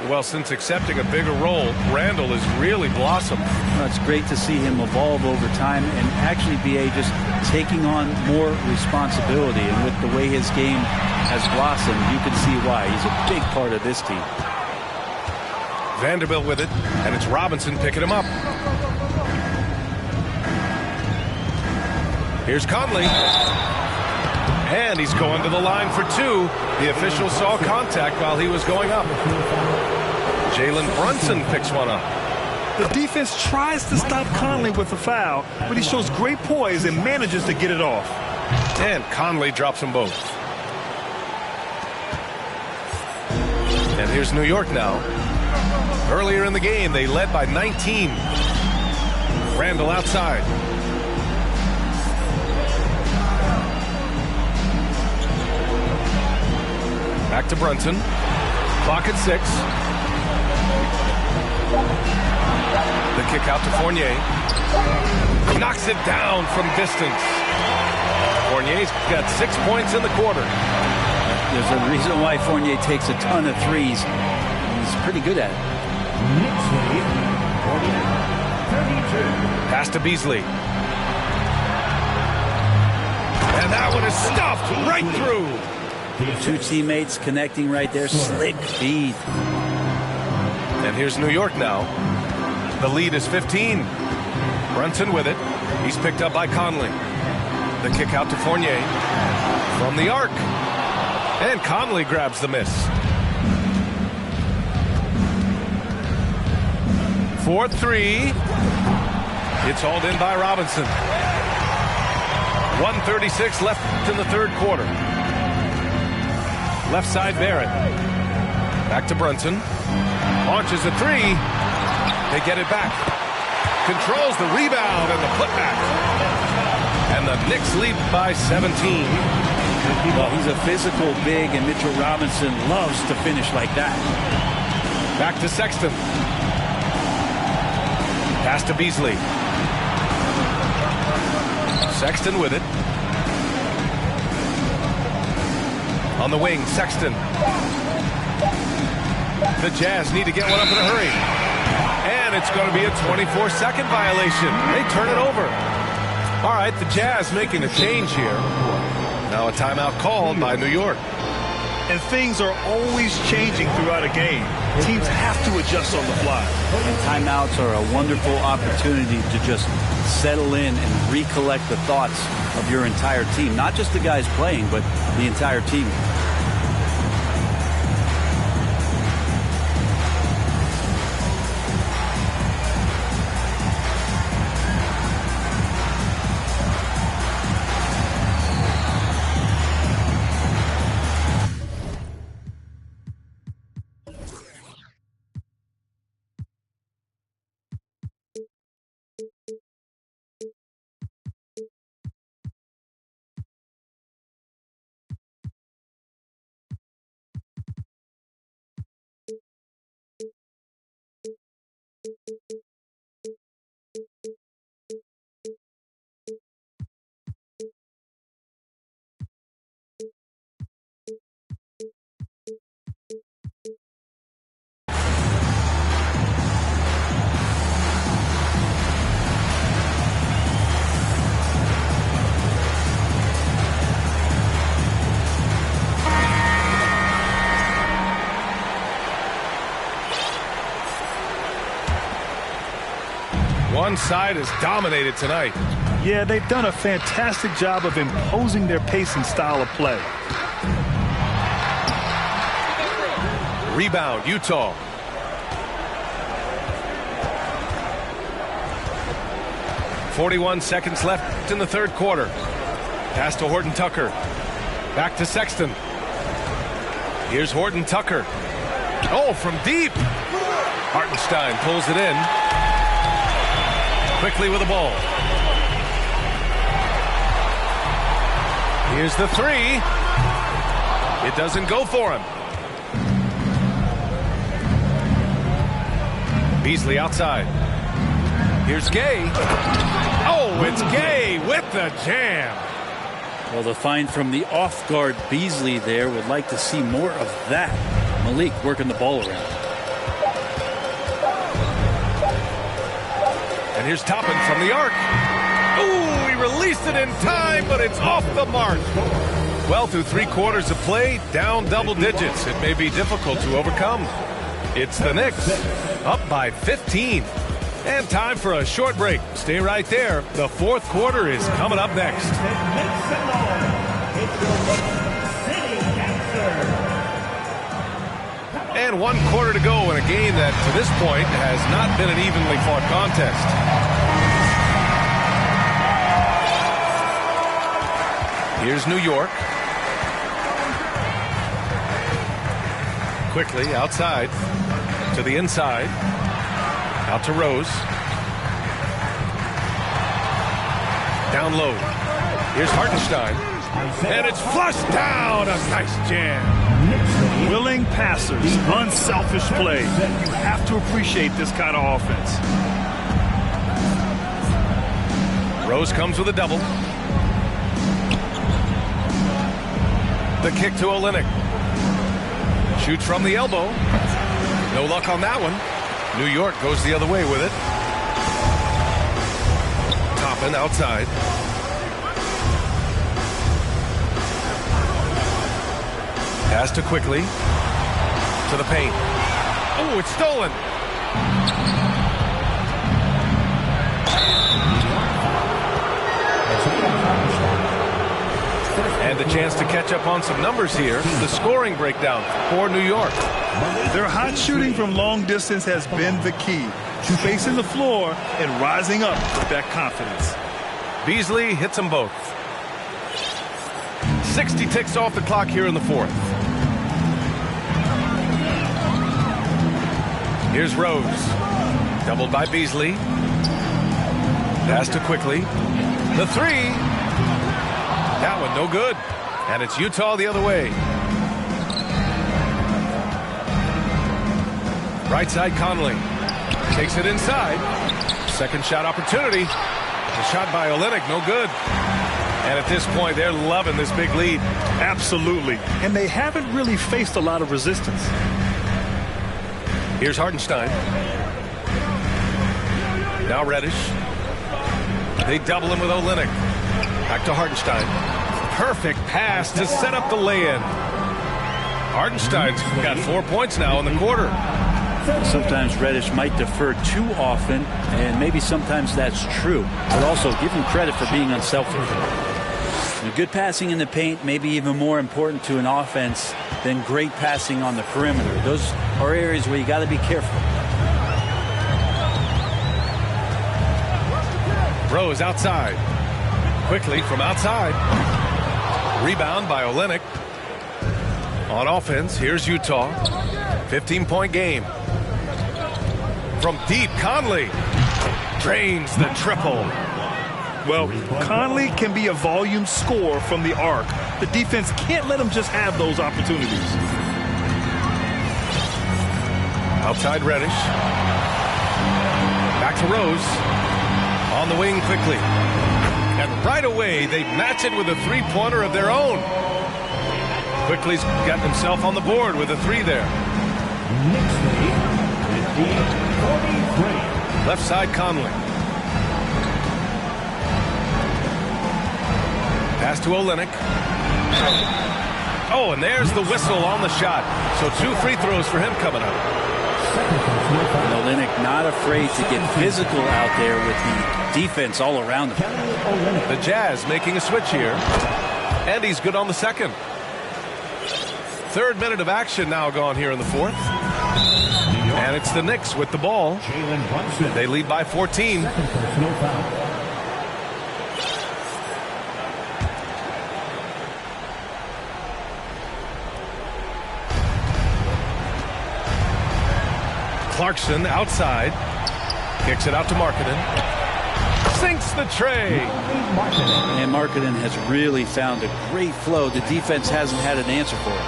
Well, since accepting a bigger role, Randall has really blossomed. Well, it's great to see him evolve over time and actually be just taking on more responsibility. And with the way his game has blossomed, you can see why. He's a big part of this team. Vanderbilt with it, and it's Robinson picking him up. Here's Conley. And he's going to the line for 2. The official saw contact while he was going up. Jalen Brunson picks one up. The defense tries to stop Conley with a foul, but he shows great poise and manages to get it off. And Conley drops them both. And here's New York now. Earlier in the game, they led by 19. Randall outside. Back to Brunson. Clock at 6. The kick out to Fournier. Knocks it down from distance. Fournier's got 6 points in the quarter. There's a reason why Fournier takes a ton of threes. He's pretty good at it. Pass to Beasley. And that one is stuffed right through. 2 teammates connecting right there. Slick feed. And here's New York now. The lead is 15. Brunson with it. He's picked up by Conley. The kick out to Fournier. From the arc. And Conley grabs the miss. 4-3. It's hauled in by Robinson. 1:36 left in the third quarter. Left side Barrett. Back to Brunson. Launches a 3. They get it back. Controls the rebound and the putback. And the Knicks lead by 17. Well, he's a physical big, and Mitchell Robinson loves to finish like that. Back to Sexton. Pass to Beasley. Sexton with it. On the wing, Sexton. The Jazz need to get one up in a hurry. And it's going to be a 24-second violation. They turn it over. All right, the Jazz making a change here. Now a timeout called by New York. And things are always changing throughout a game. Teams have to adjust on the fly. And timeouts are a wonderful opportunity to just settle in and recollect the thoughts of your entire team. Not just the guys playing, but the entire team. One side is dominated tonight. Yeah, they've done a fantastic job of imposing their pace and style of play. Rebound, Utah. .41 seconds left in the third quarter. Pass to Horton Tucker. Back to Sexton. Here's Horton Tucker. Oh, from deep. Hartenstein pulls it in. Quickly with the ball. Here's the three. It doesn't go for him. Beasley outside. Here's Gay. Oh, it's Gay with the jam. Well, the find from the off-guard Beasley there. Would like to see more of that. Malik working the ball around. And here's Toppin from the arc. Ooh, he released it in time, but it's off the mark. Well, through 3 quarters of play, down double digits. It may be difficult to overcome. It's the Knicks, up by 15. And time for a short break. Stay right there. The fourth quarter is coming up next. And 1 quarter to go in a game that, to this point, has not been an evenly fought contest. Here's New York. Quickly outside to the inside. Out to Rose. Down low. Here's Hartenstein. And it's flushed down. A nice jam. Willing passers, unselfish play. You have to appreciate this kind of offense. Rose comes with a double. The kick to Olynyk. Shoots from the elbow. No luck on that one. New York goes the other way with it. Toppin outside. Pass to Quickly. To the paint. Oh, it's stolen. And the chance to catch up on some numbers here. The scoring breakdown for New York. Their hot shooting from long distance has been the key. Spacing the floor and rising up with that confidence. Beasley hits them both. 60 ticks off the clock here in the fourth. Here's Rose. Doubled by Beasley. Pass to Quickly. The three. That one no good. And it's Utah the other way. Right side Conley. Takes it inside. Second shot opportunity. The shot by Olynyk no good. And at this point, they're loving this big lead. Absolutely. And they haven't really faced a lot of resistance. Here's Hartenstein. Now Reddish. They double him with Olynyk. Back to Hartenstein. Perfect pass to set up the lay-in. Hartenstein's got 4 points now in the quarter. Sometimes Reddish might defer too often, and maybe sometimes that's true. But also give him credit for being unselfish. Good passing in the paint may be even more important to an offense than great passing on the perimeter. Those are areas where you got to be careful. Rose outside. Quickly from outside. Rebound by Olynyk. On offense, here's Utah. 15-point game. From deep, Conley drains the triple. Well, Conley can be a volume scorer from the arc. The defense can't let him just have those opportunities. Outside Reddish. Back to Rose. On the wing quickly. And right away, they match it with a three-pointer of their own. Quickly's got himself on the board with a three there. Left side Conley. Pass to Olynyk. Oh, and there's the whistle on the shot. So 2 free throws for him coming up. And Olynyk not afraid to get physical out there with the defense all around him. The Jazz making a switch here. And he's good on the second. 3rd minute of action now gone here in the 4th. And it's the Knicks with the ball. They lead by 14. Clarkson outside. Kicks it out to Markkanen. Sinks the tray. And Markkanen has really found a great flow. The defense hasn't had an answer for it.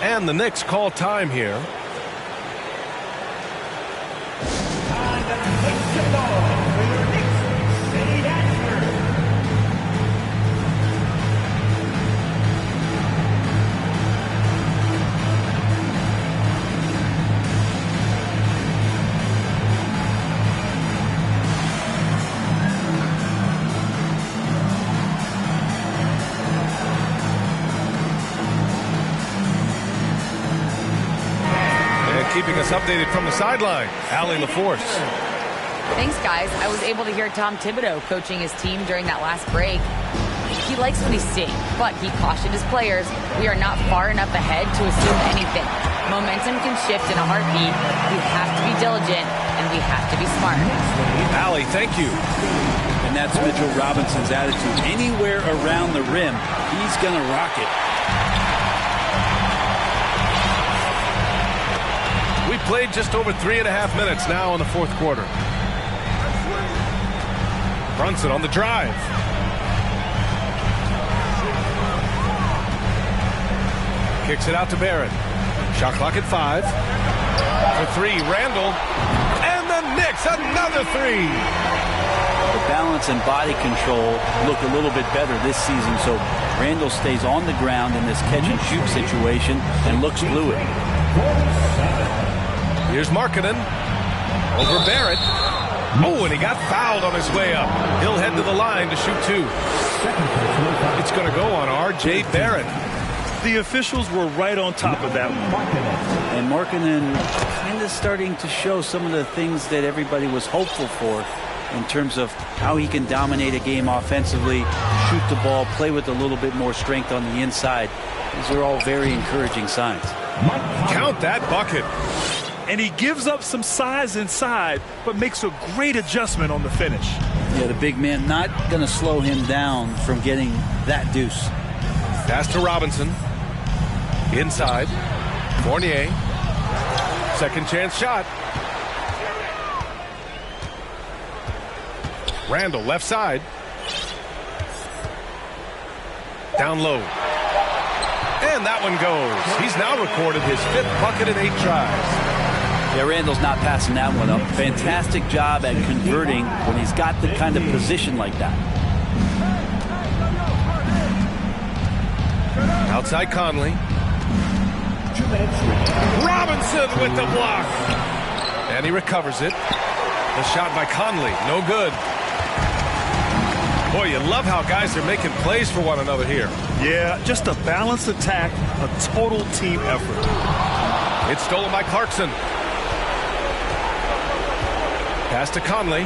And the Knicks call time here. Keeping us updated from the sideline, Allie LaForce. Thanks, guys. I was able to hear Tom Thibodeau coaching his team during that last break. He likes what he's seeing, but he cautioned his players, we are not far enough ahead to assume anything. Momentum can shift in a heartbeat. We have to be diligent, and we have to be smart. Allie, thank you. And that's Mitchell Robinson's attitude. Anywhere around the rim, he's going to rock it. We played just over 3.5 minutes now in the 4th quarter. Brunson on the drive. Kicks it out to Barrett. Shot clock at 5. For 3, Randall. And the Knicks, another 3. The balance and body control look a little bit better this season, so Randall stays on the ground in this catch-and-shoot situation and looks fluid. Here's Markkanen over Barrett. Oh, and he got fouled on his way up. He'll head to the line to shoot 2. It's going to go on R.J. Barrett. The officials were right on top of that one. And Markkanen kind of starting to show some of the things that everybody was hopeful for in terms of how he can dominate a game offensively, shoot the ball, play with a little bit more strength on the inside. These are all very encouraging signs. Count that bucket. And he gives up some size inside, but makes a great adjustment on the finish. Yeah, the big man not going to slow him down from getting that deuce. Pass to Robinson. Inside. Fournier. Second chance shot. Randall left side. Down low. And that one goes. He's now recorded his 5th bucket in 8 tries. Yeah, Randall's not passing that one up. Fantastic job at converting when he's got the kind of position like that. Outside Conley. Robinson with the block. And he recovers it. The shot by Conley. No good. Boy, you love how guys are making plays for one another here. Yeah, just a balanced attack, a total team effort. It's stolen by Clarkson. Pass to Conley.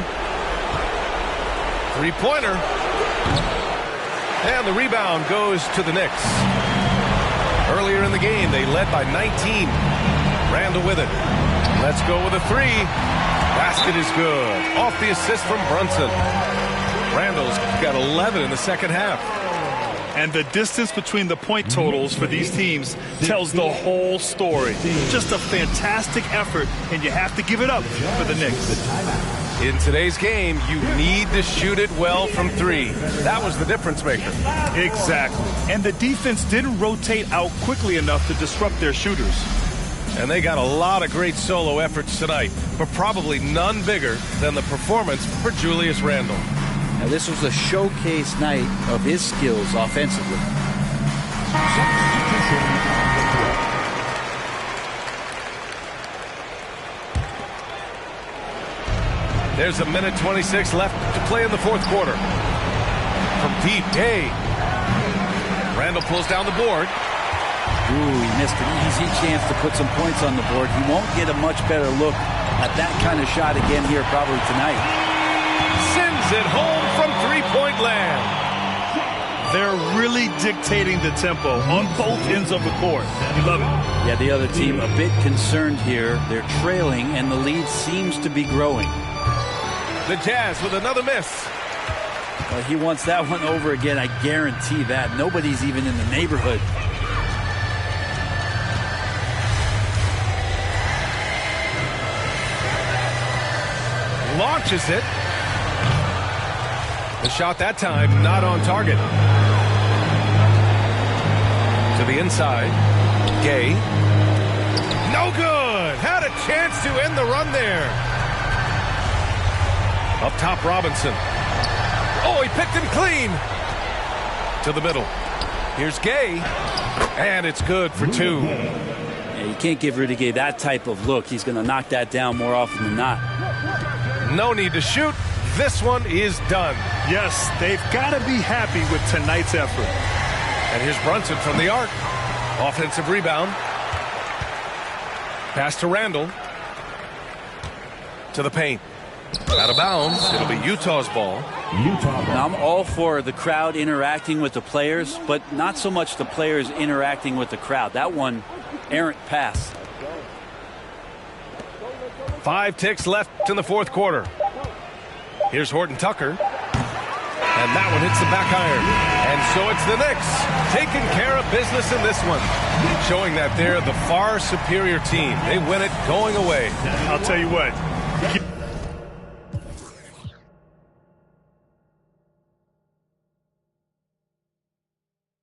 Three-pointer. And the rebound goes to the Knicks. Earlier in the game, they led by 19. Randall with it. Let's go with a three. Basket is good. Off the assist from Brunson. Randall's got 11 in the second half. And the distance between the point totals for these teams tells the whole story. Just a fantastic effort, and you have to give it up for the Knicks. In today's game, you need to shoot it well from three. That was the difference maker. Exactly. And the defense didn't rotate out quickly enough to disrupt their shooters. And they got a lot of great solo efforts tonight, but probably none bigger than the performance for Julius Randle. Now, this was a showcase night of his skills offensively. There's a minute 26 left to play in the fourth quarter. From deep, Gay. Randall pulls down the board. Ooh, he missed an easy chance to put some points on the board. He won't get a much better look at that kind of shot again here probably tonight. Sends it home from three-point land. They're really dictating the tempo on both ends of the court. You love it. Yeah, the other team a bit concerned here. They're trailing, and the lead seems to be growing. The Jazz with another miss. Well, he wants that one over again, I guarantee that. Nobody's even in the neighborhood. Launches it. The shot that time not on target. To the inside. Gay. No good. Had a chance to end the run there. Up top, Robinson. Oh, he picked him clean. To the middle. Here's Gay. And it's good for two. Yeah, you can't give Rudy Gay that type of look. He's going to knock that down more often than not. No need to shoot. This one is done. Yes, they've got to be happy with tonight's effort. And here's Brunson from the arc. Offensive rebound. Pass to Randall. To the paint. Out of bounds. It'll be Utah's ball. Now, I'm all for the crowd interacting with the players, but not so much the players interacting with the crowd. That one, errant pass. 5 ticks left in the fourth quarter. Here's Horton Tucker. And that one hits the back iron. And so it's the Knicks taking care of business in this one, showing that they're the far superior team. They win it going away. I'll tell you what,